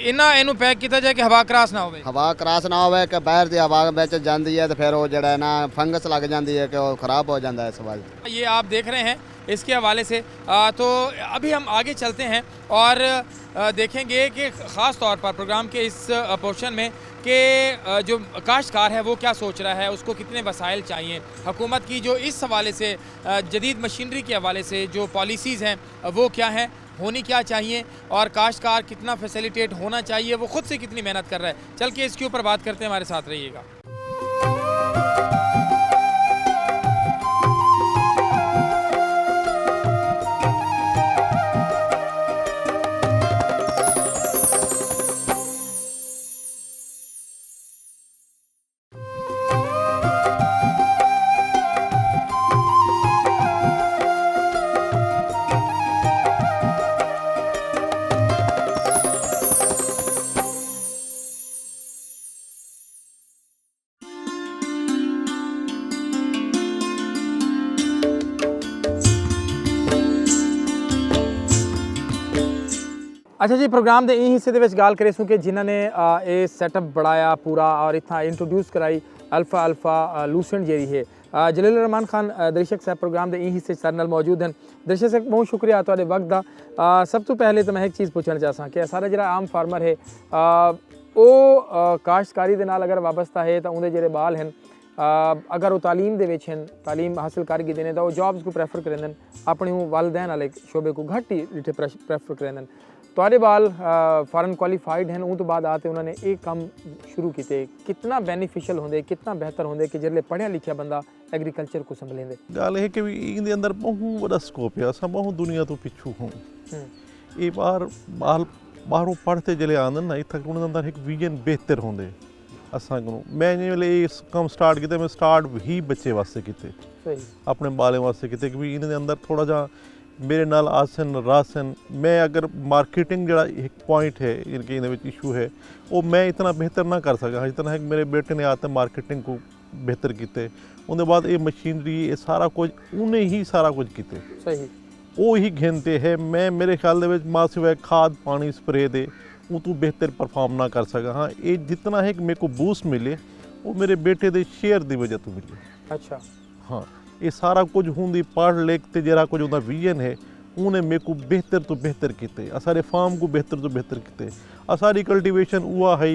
S1: इन्ना इनू पैक किया जाए कि हवा क्रॉस ना हो।
S6: हवा क्रॉस ना हो कि बाहर की हवा बिच जाती है तो फिर वो जड़ा ना फंगस लग जाती है कि वो खराब हो जाता है इस वजह।
S1: ये आप देख रहे हैं इसके हवाले से। तो अभी हम आगे चलते हैं और देखेंगे कि ख़ास तौर पर प्रोग्राम के इस पोर्शन में कि जो काश्तकार है वो क्या सोच रहा है, उसको कितने वसाइल चाहिए, हुकूमत की जो इस हवाले से जदीद मशीनरी के हवाले से जो पॉलिसीज़ हैं वो क्या हैं, होनी क्या चाहिए और काश्तकार कितना फैसिलिटेट होना चाहिए, वो ख़ुद से कितनी मेहनत कर रहा है। चल के इसके ऊपर बात करते हैं, हमारे साथ रहिएगा। अच्छा जी, प्रोग्राम के इस हिस्से के गल करें कि जिन्होंने ये सैटअप बनाया पूरा और इतना इंट्रोड्यूस कराई अल्फा लूसेंट जी है जलील रहमान खान दर्शक साहब प्रोग्राम के हिस्से सर नाल मौजूद हैं। दर्शक साहब बहुत शुक्रिया तुहाडे वक्त का। सब तो पहले तो मैं एक चीज़ पूछना चाहता कि सारा जो आम फार्मर है वो काश्तकारी दे नाल अगर वाबस्ता है तो उनके जोड़े बाल हैं अगर वो तालीम दे विच हैं, तालीम हासिल करके देने तो वो जॉब्स को प्रेफर करेंदे अपने वालदैन वाले शोबे को घट ही डिठे प्रेफर करेंदे। तुहाडे बाल फॉरन क्वालीफाइड हैं, तो बाद आते उन्होंने एक काम शुरू किए, कितना बेनीफिशियल होंगे, कितना बेहतर होंगे कि जिसले पढ़िया लिखिया बंदा एग्रीकल्चर को संभलेंदे।
S7: गल है कि इनके अंदर बहुत बड़ा स्कोप है, अस बहुत दुनिया तो पिछू हूँ। ये बाहरों पढ़ते जले आंदे ना इतना उन्होंने अंदर एक विजन बेहतर होंगे असा को। मैं जिसले कम स्टार्ट किया, मैं स्टार्ट ही बच्चे वास्ते किए, अपने बालें वास्ते किए कि इन्होंने अंदर थोड़ा जा मेरे नाल आसन रासन। मैं अगर मार्केटिंग जड़ा एक पॉइंट है इनके इशू है वो मैं इतना बेहतर ना कर सका जितना है कि मेरे बेटे ने आते मार्केटिंग को बेहतर किए। उनके बाद ये मशीनरी ये सारा कुछ उन्हें ही सारा कुछ किए,
S1: सही
S7: वो ही घेनते है। मैं मेरे ख्याल दे मां सिवाय खाद पानी स्प्रे दे वो तू बेहतर परफॉर्म ना कर सका। हाँ ये जितना है कि मेरे को बूस्ट मिले वो मेरे बेटे के शेयर की वजह तो मिले।
S1: अच्छा
S7: हाँ ਇਹ ਸਾਰਾ ਕੁਝ ਹੁੰਦੀ पढ़ लिख ਤੇ ਜਿਹੜਾ ਕੁਝ ਉਹਦਾ ਵਿਜ਼ਨ ਹੈ ਉਹਨੇ ਮੇਰੇ को बेहतर तो बेहतर ਕੀਤੇ असारे फार्म को बेहतर तो बेहतर ਕੀਤੇ असारी कल्टीवेशन उहा है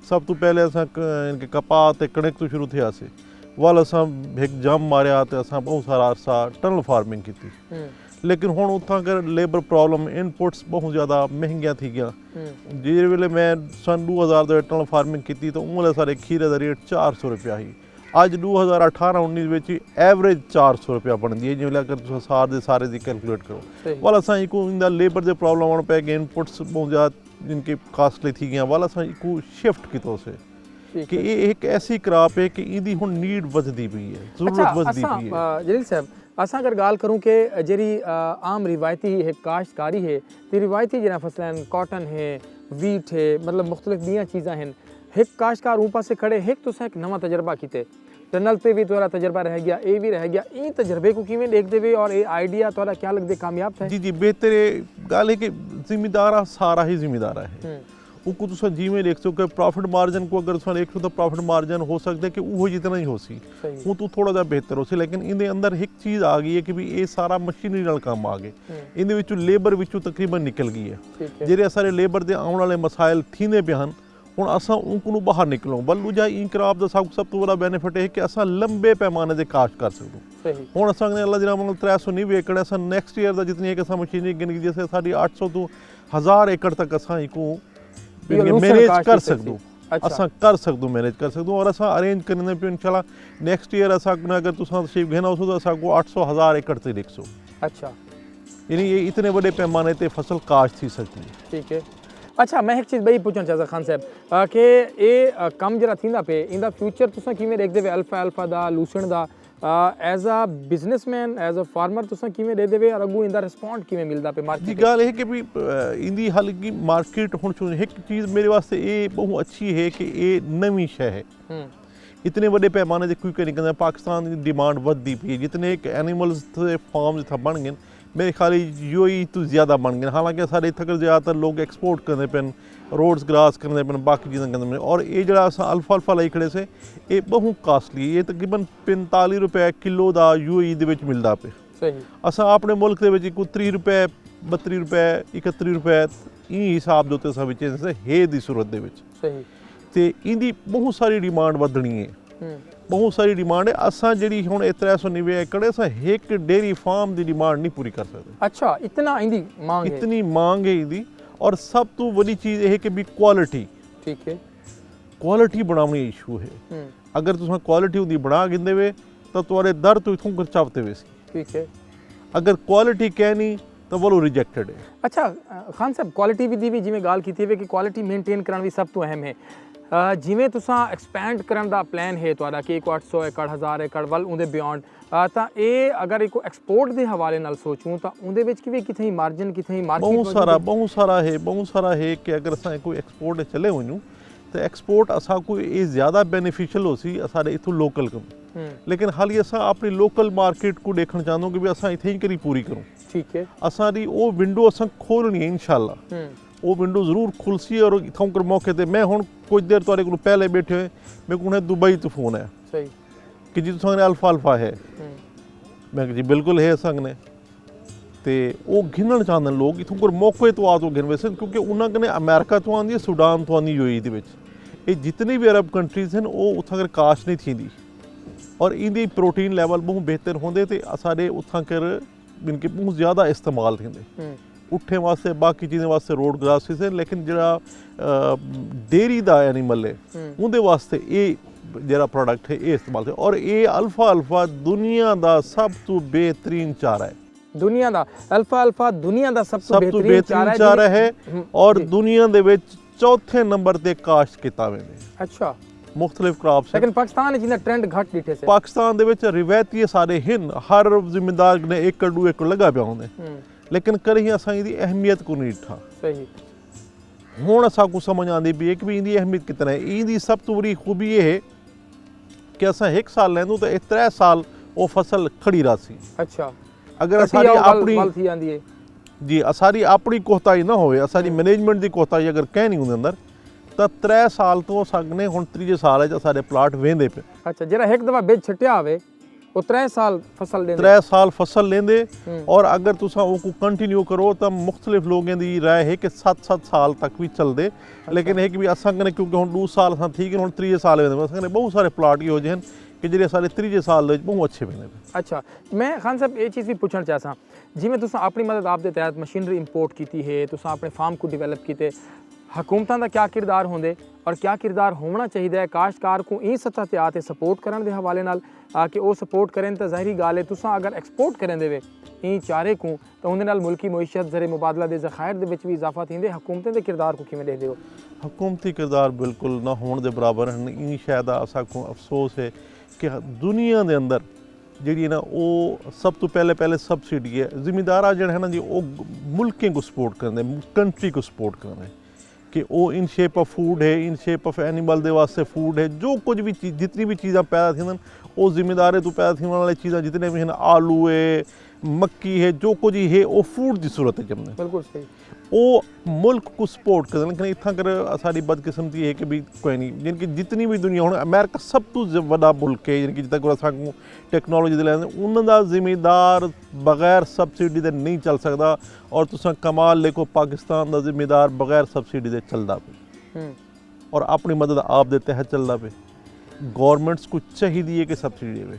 S7: सब तो पहले असां कपाह ते कणक तो शुरू थिया से वाल असां एक जम मारिया ते असां बहुत सारा अरसा टनल फार्मिंग की लेकिन हुण उत्थां कर लेबर प्रॉब्लम इनपुट्स बहुत ज़्यादा महंगियां थी गया जिस वेले मैं सन 2000 ਦੇ टनल फार्मिंग की तो उस सारे खीरे का रेट 400 रुपया ही अज 2018-19 ਵਿੱਚ एवरेज 400 रुपया बनती है जिवें अगर तुसीं साल दे सारे दी कैलकुलेट करो वाल असां इको इंदा लेबर दे प्रॉब्लम आउण पै गए इनपुट्स बहुत ज़्यादा जिनकी कास्टली थी गई वाल असां इको शिफ्ट किया उसे कि ये एक ऐसी क्रॉप है कि इहदी हुण नीड वधदी पई है जरूरत वधदी पई है
S1: जलील साहब असां अगर गाल करूँ कि जी आम रिवायती है काश्तकारी है तो रिवायती जरा फसलन कॉटन है वीट है मतलब मुख्तलिफ दियाँ चीज़ां हैं एक काश्तकार ऊँ पासे खड़े एक तुसां एक नवा तजर्बा किते टनल पे भी थोड़ा तजर्बा रह गया ये भी रह गया इन तजर्बे को किवें देखते हुए और ये आइडिया थोड़ा क्या लगते कामयाब था
S7: जी जी बेहतर गल है कि जिम्मेदार सारा ही जिम्मेदार है वो तुस जिमें देख सको प्रॉफिट मार्जिन को अगर तुम देख सो तो प्रॉफिट मार्जिन हो सकता है कि वो जितना ही हो सी वो तो थोड़ा जा बेहतर हो सी लेकिन इनके अंदर एक चीज़ आ गई है कि भी ये सारा मशीनरी नाल काम आ गए इन लेबर विचों तकरीबन निकल गई है जेरे सारे लेबर के आने वाले मसाइल थींदे पे हैं हुण असां उनको बाहर निकलों बल दूजा ई क्रॉप का सब तो बड़ा बेनिफिट है कि असां लंबे पैमाने से काश्त कर सकते हुण असां अल्लाह जरा मतलब 390 एकड़ असां नैक्सट ईयर का जितनी एक मशीनरी गिन जैसे साड़ी 800 तो 1000 एकड़ तक असां इको मैनेज कर सकदो असां कर सकदो मैनेज कर सकदो और असां अरेंज करने पे इंशाल्लाह नेक्स्ट ईयर असां अगर तुसां तशरीफ घेना हो तो असां को 800,000 एकड़ ते लिखसो
S1: अच्छा
S7: यानी ये इतने बड़े पैमाने ते फसल काश्त थी सकती है
S1: ठीक है अच्छा मैं एक चीज़ बई पूछना चाहता खान साहब कि ये कम जरा थींदा पे इंदा फ्यूचर तुसां किवें देखदे वे अल्फा दा लूसण दा as a businessman as a farmer तुसां किवें देखदे वे और अगू इंदा रिस्पॉन्ड किवें मिलदा पे मार्केट
S7: जी गल है कि भी इंदी हाल की मार्केट हुण एक चीज़ मेरे वास्ते ये बहुत अच्छी है कि ये नवी शय है इतने बड़े पैमाने से कोई नहीं करता पाकिस्तान की डिमांड वधदी पई जितने एक एनिमल्स फार्म इत्थै बन गए मेरे ख्याल यूएई तो ज़्यादा बन गए हालांकि सारे इत्थै ज़्यादातर लोग एक्सपोर्ट करते पे रोड्स ग्रास करते पे बाकी चीज़ें करते पे और ये जो अल्फा लाई खड़े से ये बहुत कास्टली ये तकरीबन 45 रुपए किलो का यूएई दे विच मिलता पे
S1: सही
S7: असां अपने मुल्क दे विच 30 रुपए 32 रुपए 31 रुपए ई हिसाब दे उत्ते असां बेचे हे दी सूरत दे विच
S1: सही
S7: ते इंदी बहुत सारी डिमांड वधनी है बहुत सारी डिमांड है असां जिहड़ी हुण 390 एकड़ असां एक डेयरी फार्म की डिमांड नहीं पूरी कर सकते
S1: अच्छा इतना इंदी मांग है
S7: इतनी मांग है इंदी और सब तो बड़ी चीज़ है कि भी क्वालिटी
S1: ठीक है
S7: क्वालिटी बनावनी इशू है अगर तुम क्वालिटी उदी बना गिंदे वे तो तुम्हारे दर तो इथों कर चावते वे
S1: ठीक है
S7: अगर क्वालिटी कहनी तो वो रिजेक्टेड है
S1: अच्छा खान साहब क्वालिटी विधि भी जिमें गाल की थी कि क्वालिटी मेनटेन करना भी सब तो अहम है जिमें तुसां एक्सपैंड करन दा प्लान है तुहाडा कि 800 एकड़ 1000 एकड़ वल उहदे बियॉन्ड तां ये अगर एक एक्सपोर्ट के हवाले नाल सोचूं तां उहदे विच किवें किथे मार्जिन किथे मार्केट
S7: बहुत सारा है कि अगर असां कोई एक्सपोर्ट चले वञूं तो एक्सपोर्ट असां को ये ज़्यादा बेनिफिशियल हो सी असारे इथों लोकल कम लेकिन हाली असां अपनी लोकल मार्केट को देखना चाहते कि भी असां इथे ही करी पूरी करूँ
S1: ठीक है
S7: असारी वो विंडो असां खोलनी है इंशाल्लाह वो विंडो जरूर खुलसी और इथों कर मौके ते मैं हुण कुछ देर तुहाडे कोल पहले बैठे हुए मेरे को दुबई तो फोन है
S1: सही
S7: कि जी तुसां अल्फा है मैं जी बिल्कुल है असां ने ते वो गिनण चाहते लोग इथों कर मौके तो आ तो गिन वैसे क्योंकि उन्होंने कने अमेरिका तो आंदी सूडान तो आंदी यूएई दे विच ये जितनी भी अरब कंट्रीज हैं वो उत्थां कर काश्त नहीं थींदी और इनकी प्रोटीन लेवल बहुत बेहतर होंदे ते सारे उत्थां कर इनके बहुत ज़्यादा इस्तेमाल थींदे उठे वास्ते बाकी चीज़ें वास्ते रोड ग्रासिस है लेकिन जरा डेयरी का एनिमल है उनके वास्ते ये जरा प्रोडक्ट है ये इस्तेमाल है और ये अल्फा दुनिया का सब तो बेहतरीन चारा है
S1: दुनिया का अल्फा दुनिया का सब तो
S7: बेहतरीन चारा है और दुनिया दे विच चौथे नंबर ते काश्त किता वेंदे
S1: अच्छा
S7: मुख्तलिफ क्रॉप्स
S1: लेकिन पाकिस्तान जिन्ना ट्रेंड घट डिठे से
S7: पाकिस्तान दे विच रिवायती सारे हिन हर जिम्मेदार ने एकड़ दो एकड़ लगा पिया होंदे लेकिन कहीं असां इहदी अहमियत को नहीं ॾिठा
S1: सही
S7: हुण असां को समझ आंदी भी कि भी इहदी अहमियत कितना है इहदी सब तो बड़ी खूबी ये है कि असां एक साल लैंदूं तो 3 साल वो फसल खड़ी रही
S1: अच्छा
S7: अगर असारी अपनी
S1: थी आंदी है
S7: जी असारी अपनी कोताही ना होवे असारी मैनेजमेंट की कोताही अगर कहनी उहदे अंदर तो 3 साल तो सकने हुण 3 साल सारे प्लाट वेंदे पे
S1: अच्छा जरा एक दफा बेच छटिया आवे ਉਹ 3 ਸਾਲ ਫਸਲ ਦੇ
S7: 3 ਸਾਲ फसल लेंदे और अगर तुसा उनको कंटिन्यू करो तो मुख्तलिफ लोगों की राय है कि 7-7 साल तक भी चलते लेकिन है कि भी असा कने क्योंकि हम 2 साल असा ठीक है हम 3 साल वेंदे बहुत सारे प्लाट हो जाए कि जेह्ड़े सारे 3 साल बहुत अच्छे बने।
S1: अच्छा मैं खान साहब ये चीज़ भी पूछना चाहता जिमें तुसा अपनी मदद आप दे तहत मशीनरी इंपोर्ट की है तुसा अपने फार्म को डिवेलप किए हुकूमतां दा क्या किरदार होंदे और क्या किरदार होना चाहिए काश्तकार को ई सतह ते आते सपोर्ट करने के हवाले नाल कि वो सपोर्ट करें तो ज़ाहिरी गाल है तुसा अगर एक्सपोर्ट करें दे ई चारे को तो उहदे नाल मुल्की मुईशत ज़रे मुबादला दे ज़खायर दे विच भी इजाफा थींदे हुकूमतें दे किरदार को किवें देखदे हो?
S7: हुकूमती किरदार बिल्कुल ना होने के बराबर हैं ई शायद असा को अफसोस है कि दुनिया के अंदर जी ना वो सब तो पहले सबसिडी है जिमीदार जिहड़े है ना जी वो मुल्कें को सपोर्ट करते कंट्री को सपोर्ट करते कि वो इन शेप ऑफ फूड है इन शेप ऑफ एनिमल के वास्ते फूड है जो कुछ भी चीज़ जितनी भी चीज़ा पैदा थी वो जिम्मेदारे तो पैदा थी वाली चीज़ा जितने भी हैं आलू है मक्की है जो कुछ ही है वो फूड की सूरत है जमने
S1: बिल्कुल सही
S7: वो मुल्क को सपोर्ट कर लेकिन इतना कर सारी बदकिस्मती है कि भी कोई नहीं जिनकी जितनी भी दुनिया हूँ अमेरिका सब तो बड़ा मुल्क है जिनकी जितना को असां टैक्नोलॉजी दे लैंदे उन्होंने जिम्मेदार बगैर सबसिडी दे नहीं चल सकता और तुसा कमाल देखो पाकिस्तान का जिम्मेदार बगैर सबसिडी दे चलता पे और अपनी मदद आप दे तहत चलता पे गवर्नमेंट्स को चाहिए है कि सबसिडी देवे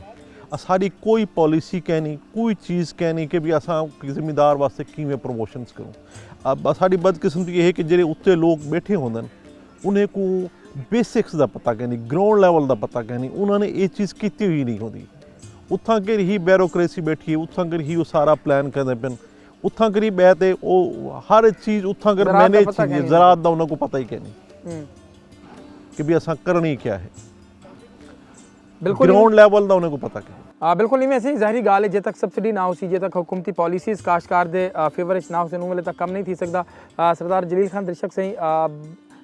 S7: साड़ी कोई पॉलिसी कहनी कोई चीज़ कहनी कि भी असा जिम्मेदार वास्ते किवें प्रमोशंस करूँ अब साड़ी बदकिस्मती ये है कि जेह्ड़े उत्ते लोग बैठे होंदे उन्हें को बेसिक्स का पता कहनी ग्राउंड लैवल का पता कहनी उन्होंने ये चीज़ की हुई नहीं होती उत्थां कर ही ब्यूरोक्रेसी बैठी है उत्थां कर ही वो सारा प्लान करते पे उत्थां कर ही बैठे वो हर चीज़ उत्थां कर मैनेज ज़रात का उन्होंने को पता ही कहनी कि भी असा करनी क्या है
S1: बिल्कुल
S7: ग्राउंड लेवल का उन्हें को पता क्या
S1: बिल्कुल इवें असीं ज़ाहिरी गाल है जे तक सबसिडी ना हो सी जे तक हुकूमती पॉलिसीज़ काश्तकार दे फेवर ना हो सन वेले तक कम नहीं थी सकता। सरदार जलील खान दर्शक सही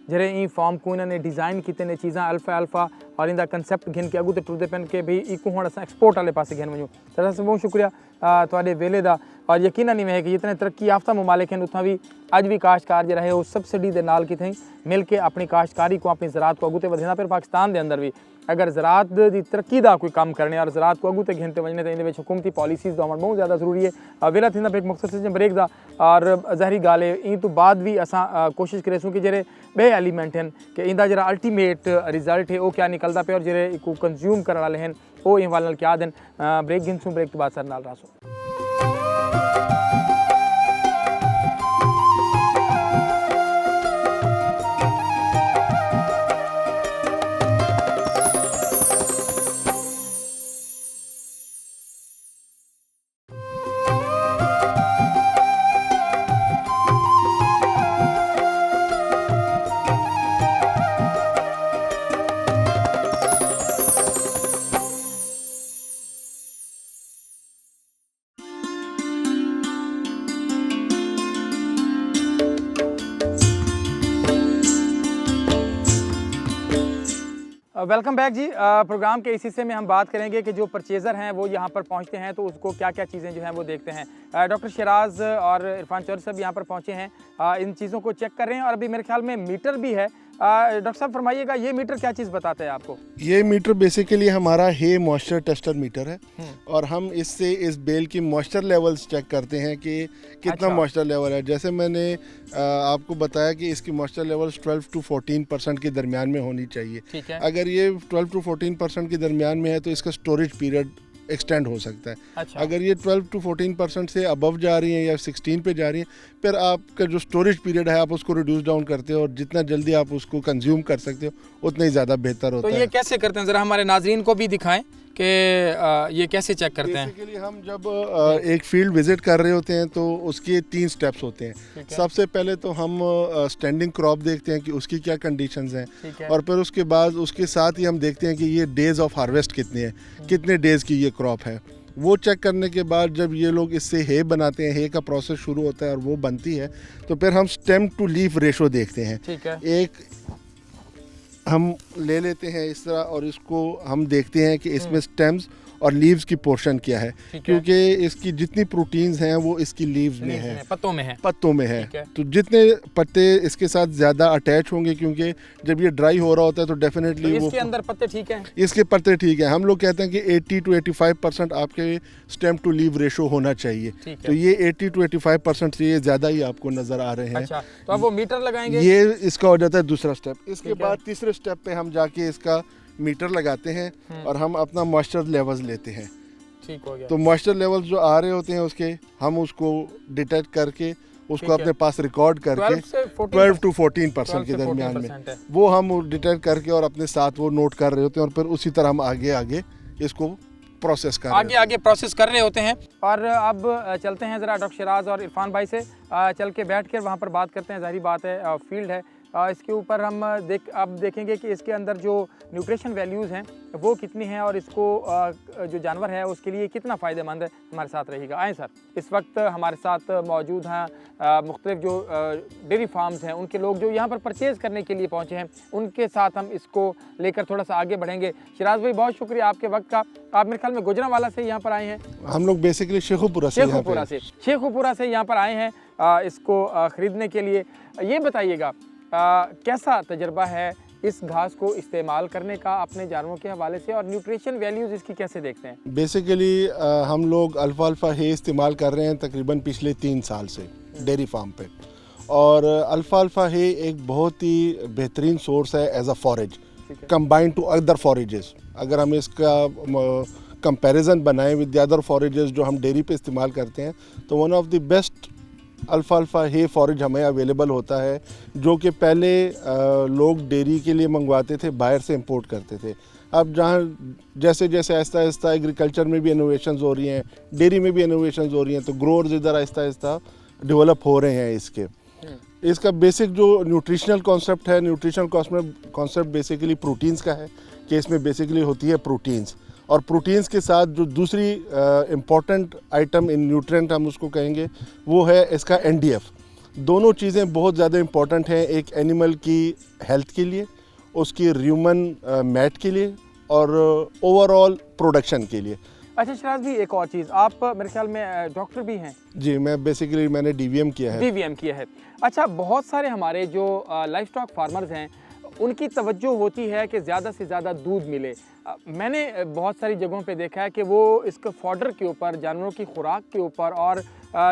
S1: जेह्ड़े ई फॉर्म को इन्होंने डिज़ाइन किते ने चीज़ां अल्फा और इंदा कंसैप्ट घिन के अगू ते टुरदे पैन कि भाई इको हुण असां एक्सपोर्ट वाले पासे घिन वञूं। सरदार साहब बहुत शुक्रिया तुहाडे वेले दा और यकीनन इवें है कि जितने तरक्की याफ्ता मुमालिक हैं उत्थां भी अज भी काश्तकार जिहड़ा है वो सबसिडी दे नाल कितें मिल के अपनी काश्तकारी को अपनी ज़रात को अगू ते वधाइंदा। फिर पाकिस्तान के अंदर भी अगर ज़रात की तरक्की का कोई काम करने और ज़रात को अगू तक घिनते वजने तो इन हुकूमती पॉलिसीज़ का होना बहुत ज़्यादा जरूरी है। वेला थी एक मुख्तसर ब्रेक का और ज़ाहिरी गाल है इन तो बाद भी असां कोशिश करेसूँ कि जेरे बे एलीमेंट हैं कि इंदा जरा अल्टीमेट रिजल्ट है वो क्या निकलता पे और जेरे को कंज्यूम करने वाले हैं वो इन वाले क्या दिन ब्रेक गिनसूँ ब्रेक के बाद सर नाल रासो। वेलकम बैक जी। प्रोग्राम के इस हिस्से में हम बात करेंगे कि जो परचेज़र हैं वो यहाँ पर पहुँचते हैं तो उसको क्या क्या चीज़ें जो हैं वो देखते हैं। डॉक्टर शराज और इरफान चौधरी साहब यहाँ पर पहुँचे हैं, इन चीज़ों को चेक कर रहे हैं और अभी मेरे ख्याल में मीटर भी है। डॉक्टर साहब फरमाइएगा ये मीटर क्या चीज़ बताता है आपको?
S8: ये मीटर बेसिकली हमारा हे मॉइस्चर टेस्टर मीटर है और हम इससे इस बेल की मॉइस्चर लेवल्स चेक करते हैं कि कितना मॉइस्चर लेवल है। जैसे मैंने आपको बताया कि इसकी मॉइस्चर लेवल्स 12 to 14% के दरमियान में होनी चाहिए। अगर ये 12 to 14% के दरमियान में है तो इसका स्टोरेज पीरियड एक्सटेंड हो सकता है। अच्छा। अगर ये 12 to 14% से अबव जा रही हैं या 16 पे जा रही हैं फिर आपका जो स्टोरेज पीरियड है आप उसको रिड्यूस डाउन करते हो और जितना जल्दी आप उसको कंज्यूम कर सकते हो उतना ही ज़्यादा बेहतर होता है।
S1: तो ये कैसे करते हैं ज़रा हमारे नाजरीन को भी दिखाएं कि ये कैसे चेक करते हैं?
S8: बेसिकली हम जब एक फील्ड विजिट कर रहे होते हैं तो उसके 3 स्टेप्स होते हैं। सबसे पहले तो हम स्टैंडिंग क्रॉप देखते हैं कि उसकी क्या कंडीशंस हैं और फिर उसके बाद उसके साथ ही हम देखते हैं कि ये डेज़ ऑफ हार्वेस्ट कितने हैं, कितने डेज़ की ये क्रॉप है। वो चेक करने के बाद जब ये लोग इससे हे बनाते हैं, हे का प्रोसेस शुरू होता है और वो बनती है तो फिर हम स्टेम टू लीफ रेशो देखते हैं। एक हम ले लेते हैं इस तरह और इसको हम देखते हैं कि इसमें स्टेम्स और लीव्स की पोर्शन क्या है, क्योंकि इसकी जितनी प्रोटीन्स हैं वो इसकी लीव्स में है,
S1: पत्तों में है।
S8: पत्तों में है। तो जितने पत्ते इसके साथ ज़्यादा अटैच होंगे, क्योंकि जब ये ड्राई हो रहा होता है तो डेफिनेटली
S1: तो इसके अंदर पत्ते ठीक हैं,
S8: इसके पत्ते ठीक है। हम लोग कहते हैं कि 80 to 85% आपके स्टेम टू लीव रेशो होना चाहिए। तो ये 80 to 85% से ये ज़्यादा ही आपको नज़र आ रहे हैं।
S1: अच्छा, तो अब वो मीटर लगाएंगे,
S8: ये इसका हो जाता है दूसरा स्टेप। इसके बाद तीसरे स्टेप पे हम जाके इसका मीटर लगाते हैं और हम अपना मॉइस्चर लेवल्स लेते हैं।
S1: ठीक हो गया।
S8: तो मॉइस्चर लेवल्स जो आ रहे होते हैं उसके हम उसको डिटेक्ट करके उसको अपने पास रिकॉर्ड करके 12 to 14% के दरमियान में वो हम डिटेक्ट करके और अपने साथ वो नोट कर रहे होते हैं, और फिर उसी तरह हम आगे आगे इसको प्रोसेस कर
S1: आगे प्रोसेस कर रहे होते हैं। और अब चलते हैं ज़रा डॉक्टर शिराज और इरफान भाई से चल के बैठ कर वहाँ पर बात करते हैं। ज़ाहिर बात है फील्ड है, इसके ऊपर हम अब देखेंगे कि इसके अंदर जो न्यूट्रिशन वैल्यूज़ हैं वो कितनी हैं और इसको जो जानवर है उसके लिए कितना फ़ायदेमंद है। हमारे साथ रहेगा। आएँ सर, इस वक्त हमारे साथ मौजूद हैं मुख्तलिफ जो डेयरी फार्म्स हैं उनके लोग जो यहाँ पर परचेज़ करने के लिए पहुँचे हैं, उनके साथ हम इसको लेकर थोड़ा सा आगे बढ़ेंगे। शिराज भाई, बहुत शुक्रिया आपके वक्त का। आप मेरे ख्याल में गुजरांवाला से यहाँ पर आए हैं।
S8: हम लोग बेसिकली शेखुपुरा से
S1: यहाँ पर आए हैं इसको ख़रीदने के लिए। ये बताइएगा कैसा तजर्बा है इस घास को इस्तेमाल करने का अपने जानवरों के हवाले से, और न्यूट्रिशन वैल्यूज़ इसकी कैसे देखते हैं?
S8: बेसिकली हम लोग अल्फ़ाल्फ़ा हे इस्तेमाल कर रहे हैं तकरीबन पिछले 3 साल से डेयरी फार्म पे, और अल्फ़ाल्फ़ा हे एक बहुत ही बेहतरीन सोर्स है as a forage combined to other forages. अगर हम इसका कंपैरिजन बनाएं विद द अदर फॉरेजेस जो हम डेयरी पे इस्तेमाल करते हैं, तो वन ऑफ द बेस्ट अल्फ़ाल्फ़ा हे फॉरेज हमें अवेलेबल होता है, जो कि पहले लोग डेयरी के लिए मंगवाते थे, बाहर से इंपोर्ट करते थे। अब जहाँ जैसे जैसे आहिस्ता आहिस्ता एग्रीकल्चर में भी इनोवेशंस हो रही हैं, डेयरी में भी इनोवेशंस हो रही हैं, तो ग्रोअर्स इधर आहिस्ता आहिस्ता डेवलप हो रहे हैं इसके। इसका बेसिक जो न्यूट्रिशनल कॉन्सेप्ट है, न्यूट्रिशनल कॉन्सेप्ट बेसिकली प्रोटीन्स का है कि इसमें बेसिकली होती है प्रोटीन्स, और प्रोटीन्स के साथ जो दूसरी इम्पॉर्टेंट आइटम इन न्यूट्रिएंट हम उसको कहेंगे वो है इसका NDF। दोनों चीज़ें बहुत ज़्यादा इम्पॉर्टेंट हैं एक एनिमल की हेल्थ के लिए, उसकी ह्यूमन मैट के लिए, और ओवरऑल प्रोडक्शन के लिए।
S1: अच्छा शिराज भी, एक और चीज़, आप मेरे ख्याल में डॉक्टर भी हैं?
S8: जी, मैंने DVM किया है। अच्छा, बहुत सारे हमारे जो लाइफ स्टॉक फार्मर्स हैं उनकी तवज्जो होती है कि ज़्यादा से ज़्यादा दूध मिले। मैंने बहुत सारी जगहों पे देखा है कि वो इसके फॉडर के ऊपर, जानवरों की खुराक के ऊपर और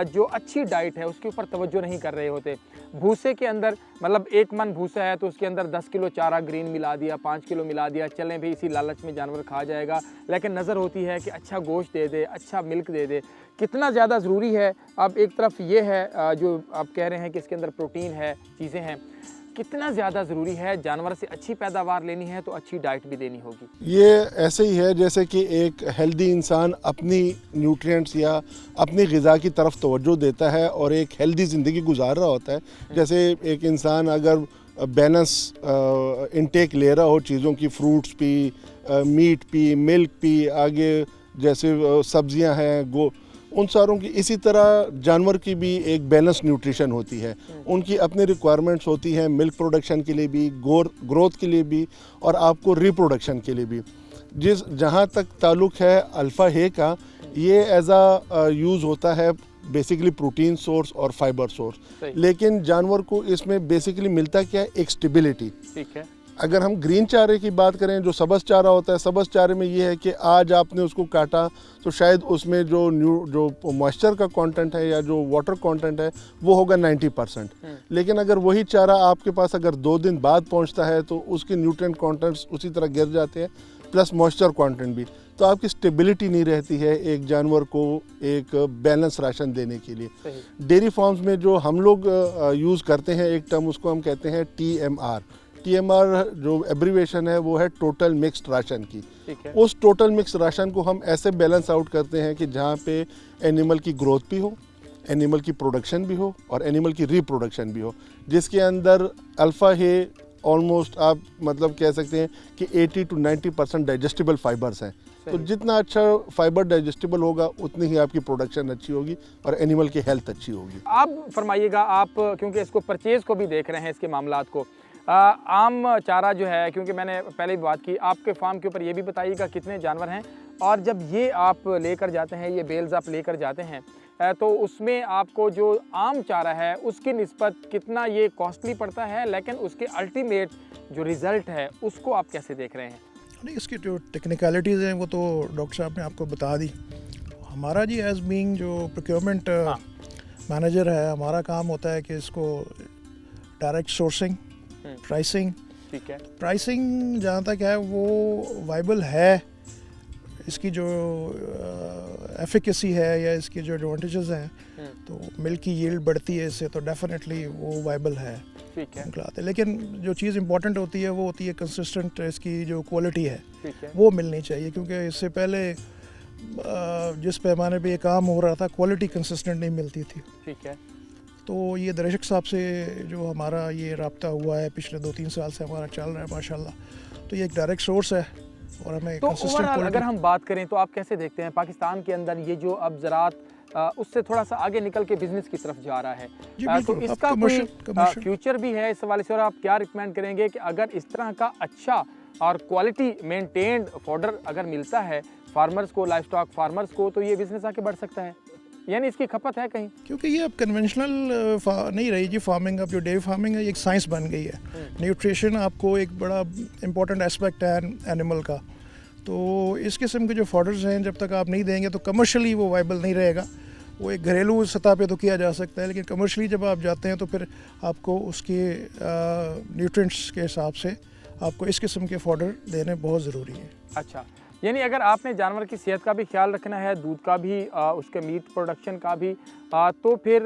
S8: जो अच्छी डाइट है उसके ऊपर तवज्जो नहीं कर रहे होते। भूसे के अंदर, मतलब 1 मन भूसा है तो उसके अंदर 10 किलो चारा ग्रीन मिला दिया, 5 किलो मिला दिया, चलें भी इसी लालच में जानवर खा जाएगा, लेकिन नज़र होती है कि अच्छा गोश्त दे दे, अच्छा मिल्क दे दे। कितना ज़्यादा ज़रूरी है? अब एक तरफ ये है जो आप कह रहे हैं कि इसके अंदर प्रोटीन है, चीज़ें हैं, कितना ज़्यादा ज़रूरी है? जानवर से अच्छी पैदावार लेनी है तो अच्छी डाइट भी देनी होगी। ये ऐसे ही है जैसे कि एक हेल्दी इंसान अपनी न्यूट्रिएंट्स या अपनी ग़िज़ा की तरफ तवज्जो देता है और एक हेल्दी ज़िंदगी गुजार रहा होता है। जैसे एक इंसान अगर बैलेंस इंटेक ले रहा हो चीज़ों की, फ्रूट्स पी, मीट पी, मिल्क पी, आगे जैसे सब्जियां हैं, उन सारों की, इसी तरह जानवर की भी एक बैलेंस न्यूट्रिशन होती है। उनकी अपनी रिक्वायरमेंट्स होती हैं मिल्क प्रोडक्शन के लिए भी, ग्रोथ के लिए भी, और आपको रिप्रोडक्शन के लिए भी। जहाँ तक ताल्लुक़ है अल्फ़ा हे का, ये एज आ यूज़ होता है बेसिकली प्रोटीन सोर्स और फाइबर सोर्स, लेकिन जानवर को इसमें बेसिकली मिलता क्या है? एक स्टेबिलिटी। ठीक है। अगर हम ग्रीन चारे की बात करें, जो सब्ज़ चारा होता है, सब्ज़ चारे में ये है कि आज आपने उसको काटा तो शायद उसमें जो मॉइस्चर का कंटेंट है या जो वाटर कंटेंट है वो होगा 90%। लेकिन अगर वही चारा आपके पास अगर 2 दिन बाद पहुंचता है तो उसके न्यूट्रिएंट कंटेंट्स उसी तरह गिर जाते हैं, प्लस मॉइस्चर कंटेंट भी, तो आपकी स्टेबिलिटी नहीं रहती है एक जानवर को एक बैलेंस राशन देने के लिए। डेयरी फार्म्स में जो हम लोग यूज़ करते हैं एक टर्म, उसको हम कहते हैं TMR। जो एब्रीवेशन है वो है टोटल मिक्स्ड राशन की। उस टोटल मिक्स्ड राशन को हम ऐसे बैलेंस आउट करते हैं कि जहाँ पे एनिमल की ग्रोथ भी हो, एनिमल की प्रोडक्शन भी हो और एनिमल की रिप्रोडक्शन भी हो, जिसके अंदर अल्फ़ा हे ऑलमोस्ट आप मतलब कह सकते हैं कि 80 to 90% डाइजेस्टिबल फाइबर्स हैं। तो जितना अच्छा फाइबर डाइजेस्टिबल होगा उतनी ही आपकी प्रोडक्शन अच्छी होगी और एनिमल की हेल्थ अच्छी होगी।
S1: आप फरमाइएगा, आप क्योंकि इसको परचेज़ को भी देख रहे हैं, इसके मामलात को, आम चारा जो है, क्योंकि मैंने पहले भी बात की, आपके फार्म के ऊपर ये भी बताइएगा कितने जानवर हैं, और जब ये आप लेकर जाते हैं, ये बेल्स आप लेकर जाते हैं, तो उसमें आपको जो आम चारा है उसकी निस्बत कितना ये कॉस्टली पड़ता है, लेकिन उसके अल्टीमेट जो रिज़ल्ट है उसको आप कैसे देख रहे हैं?
S9: नहीं, इसकी जो टेक्निकलिटीज़ हैं वो तो डॉक्टर साहब ने आपको बता दी। हमारा जी एज बीइंग जो प्रोक्योरमेंट मैनेजर है, हमारा काम होता है कि इसको डायरेक्ट सोर्सिंग, प्राइसिंग,
S1: ठीक है,
S9: प्राइसिंग जहाँ तक है वो वाइबल है, इसकी जो एफिकेसी है या इसके जो एडवांटेजेस हैं, तो मिल्क की यील्ड बढ़ती है इससे, तो डेफिनेटली वो वाइबल है,
S1: ठीक है,
S9: निकलाते। लेकिन जो चीज़ इंपॉर्टेंट होती है वो होती है कंसिस्टेंट, इसकी जो क्वालिटी है
S1: ठीक है,
S9: वो मिलनी चाहिए, क्योंकि इससे पहले जिस पैमाने पे ये काम हो रहा था क्वालिटी कंसिस्टेंट नहीं मिलती थी।
S1: ठीक है।
S9: तो ये दर्शक साहब से जो हमारा ये रब्ता हुआ है पिछले 2-3 साल से हमारा चल रहा है माशाल्लाह, तो ये एक डायरेक्ट सोर्स है और हमें
S1: तो
S9: कंसिस्टेंट
S1: ओवरऑल
S9: क्वालिटी।
S1: अगर हम बात करें तो आप कैसे देखते हैं पाकिस्तान के अंदर ये जो अब ज़राअत उससे थोड़ा सा आगे निकल के बिजनेस की तरफ जा रहा है,
S9: जी
S1: तो
S9: बिल्कुल, अब
S1: इसका कोई
S9: कमर्शियल
S1: फ्यूचर भी है इस हवाले से, और आप क्या रिकमेंड करेंगे कि अगर इस तरह का अच्छा और क्वालिटी मेंटेन्ड फॉडर अगर मिलता है फार्मर्स को, लाइफ स्टॉक फार्मर्स को, तो ये बिजनेस आगे बढ़ सकता है, यानी इसकी खपत है कहीं?
S9: क्योंकि ये अब कन्वेंशनल नहीं रही जी फार्मिंग, अब जो डेयरी फार्मिंग है ये एक साइंस बन गई है। न्यूट्रिशन आपको एक बड़ा इंपॉर्टेंट एस्पेक्ट है एनिमल का, तो इस किस्म के जो फॉडर्स हैं जब तक आप नहीं देंगे तो कमर्शियली वो वाइबल नहीं रहेगा। वो एक घरेलू सतह पे तो किया जा सकता है, लेकिन कमर्शियली जब आप जाते हैं तो फिर आपको उसके न्यूट्रिएंट्स के हिसाब से आपको इस किस्म के फॉडर देने बहुत ज़रूरी है।
S1: अच्छा, यानी अगर आपने जानवर की सेहत का भी ख्याल रखना है, दूध का भी, उसके मीट प्रोडक्शन का भी, तो फिर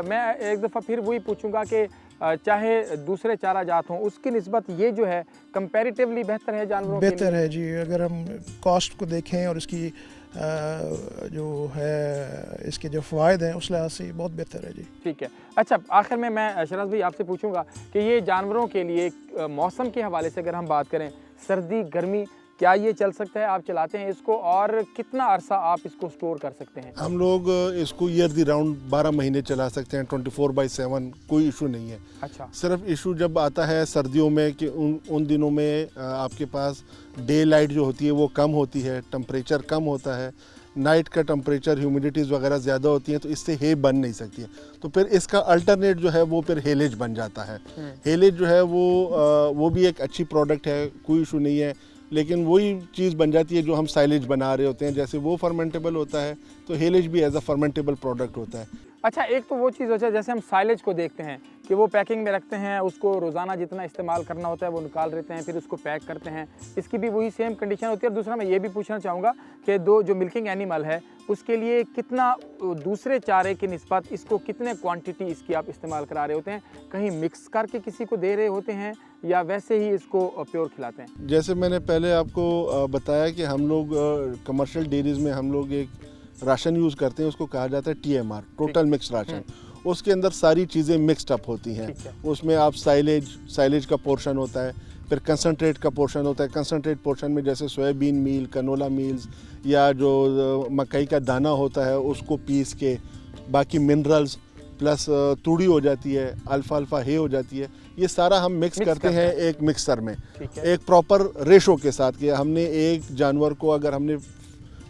S1: मैं एक दफ़ा फिर वही पूछूंगा कि चाहे दूसरे चारा जात हों उसकी निस्बत ये जो है कंपैरेटिवली बेहतर है जानवरों के लिए?
S9: बेहतर है जी, अगर हम कॉस्ट को देखें और इसकी जो है इसके जो फ़वाइद हैं उस लिहाज से बहुत बेहतर है जी।
S1: ठीक है। अच्छा, आखिर में मैं शराज भाई आपसे पूछूंगा कि ये जानवरों के लिए मौसम के हवाले से अगर हम बात करें, सर्दी गर्मी, क्या ये चल सकता है? आप चलाते हैं इसको, और कितना अरसा आप इसको स्टोर कर सकते हैं?
S8: हम लोग इसको ईयर दी राउंड 12 महीने चला सकते हैं, 24/7, कोई इशू नहीं है।
S1: अच्छा,
S8: सिर्फ इशू जब आता है सर्दियों में कि उन दिनों में आपके पास डे लाइट जो होती है वो कम होती है, टेम्परेचर कम होता है, नाइट का टेम्परेचर, ह्यूमिडिटीज़ वगैरह ज़्यादा होती हैं, तो इससे हे बन नहीं सकती है। तो फिर इसका अल्टरनेट जो है वो फिर हेलेज बन जाता है। हेलेज जो है वो भी एक अच्छी प्रोडक्ट है, कोई इशू नहीं है, लेकिन वही चीज़ बन जाती है जो हम साइलेज बना रहे होते हैं, जैसे वो फर्मेंटेबल होता है तो हेलेज भी एज अ फर्मेंटेबल प्रोडक्ट होता है।
S1: अच्छा, एक तो वो चीज़ होता है जैसे हम साइलेज को देखते हैं कि वो पैकिंग में रखते हैं, उसको रोज़ाना जितना इस्तेमाल करना होता है वो निकाल लेते हैं, फिर उसको पैक करते हैं, इसकी भी वही सेम कंडीशन होती है। और दूसरा मैं ये भी पूछना चाहूँगा कि जो मिल्किंग एनिमल है उसके लिए कितना दूसरे चारे की निस्बत इसको कितने क्वांटिटी इसकी आप इस्तेमाल करा रहे होते हैं? कहीं मिक्स करके किसी को दे रहे होते हैं या वैसे ही इसको प्योर खिलाते हैं?
S8: जैसे मैंने पहले आपको बताया कि हम लोग कमर्शियल डेयरीज में हम लोग एक राशन यूज़ करते हैं, उसको कहा जाता है TMR, टोटल मिक्स राशन। उसके अंदर सारी चीज़ें मिक्सड अप होती हैं। उसमें आप साइलेज का पोर्शन होता है, फिर कंसनट्रेट का पोर्शन होता है। कंसनट्रेट पोर्शन में जैसे सोयाबीन मील, कनोला मील्स या जो मकई का दाना होता है उसको पीस के, बाकी मिनरल्स प्लस तूड़ी हो जाती है, अल्फा हे हो जाती है, ये सारा हम मिक्स करते हैं एक मिक्सर में, एक प्रॉपर रेशो के साथ। कि हमने एक जानवर को अगर हमने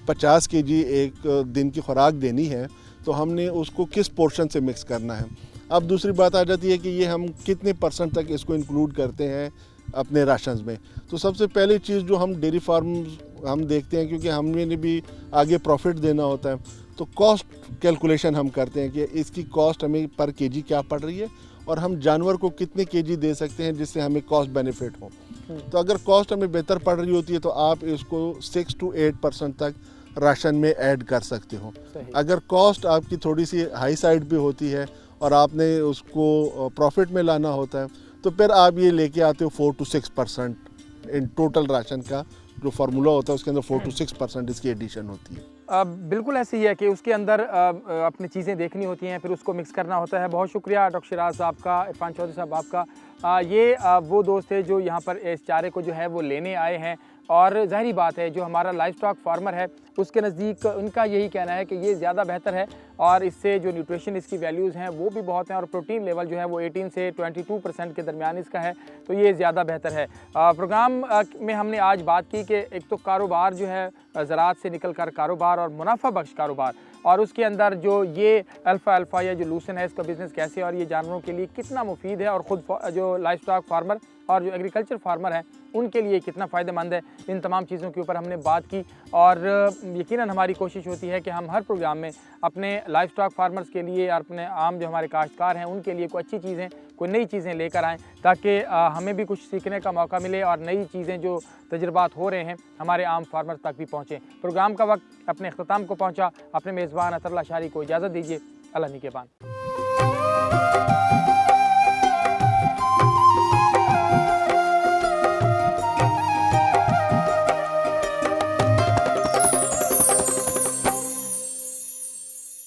S8: 50 kg एक दिन की खुराक देनी है तो हमने उसको किस पोर्शन से मिक्स करना है। अब दूसरी बात आ जाती है कि ये हम कितने % तक इसको इंक्लूड करते हैं अपने राशंस में। तो सबसे पहली चीज़ जो हम डेयरी फार्म हम देखते हैं, क्योंकि हमने भी आगे प्रॉफिट देना होता है, तो कॉस्ट कैलकुलेशन हम करते हैं कि इसकी कॉस्ट हमें पर केजी क्या पड़ रही है और हम जानवर को कितने केजी दे सकते हैं जिससे हमें कॉस्ट बेनिफिट हो। तो अगर कॉस्ट हमें बेहतर पड़ रही होती है तो आप इसको 6 to 8% तक राशन में ऐड कर सकते हो। अगर कॉस्ट आपकी थोड़ी सी हाई साइड पे होती है और आपने उसको प्रॉफिट में लाना होता है तो फिर आप ये लेके आते हो 4 to 6% इन टोटल राशन का जो फार्मूला होता है उसके अंदर 4 to 6% इसकी एडिशन होती है।
S1: बिल्कुल ऐसे ही है कि उसके अंदर अपनी चीज़ें देखनी होती हैं, फिर उसको मिक्स करना होता है। बहुत शुक्रिया डॉक्टर शिराज साहब का, इरफान चौधरी साहब आपका। ये वो दोस्त है जो यहाँ पर इस चारे को जो है वो लेने आए हैं, और ज़ाहिरी बात है जो हमारा लाइफ स्टॉक फार्मर है उसके नज़दीक उनका यही कहना है कि ये ज़्यादा बेहतर है और इससे जो न्यूट्रिशन इसकी वैल्यूज़ हैं वो भी बहुत हैं और प्रोटीन लेवल जो है वो 18 से 22% के दरमियान इसका है, तो ये ज़्यादा बेहतर है। प्रोग्राम में हमने आज बात की कि एक तो कारोबार जो है ज़राअत से निकल कर कारोबार और मुनाफा बख्श कारोबार, और उसके अंदर जो ये अल्फ़ा या जो लूसन है इसका बिज़नेस कैसे और ये जानवरों के लिए कितना मुफीद है और ख़ुद जो लाइफ स्टॉक फार्मर और जो एग्रीकल्चर फार्मर हैं उनके लिए कितना फ़ायदेमंद है, इन तमाम चीज़ों के ऊपर हमने बात की। और यकीनन हमारी कोशिश होती है कि हम हर प्रोग्राम में अपने लाइफ स्टॉक फार्मर्स के लिए और अपने आम जो हमारे काश्तकार हैं उनके लिए कोई अच्छी चीज़ें, कोई नई चीज़ें लेकर आएँ, ताकि हमें भी कुछ सीखने का मौका मिले और नई चीज़ें जो तजुर्बात हो रहे हैं हमारे आम फार्मर्स तक भी पहुँचें। प्रोग्राम का वक्त अपने अख्ताम को पहुँचा। अपने मेज़बान अतर लाशारी को इजाज़त दीजिए। अल्लाह निगहबान।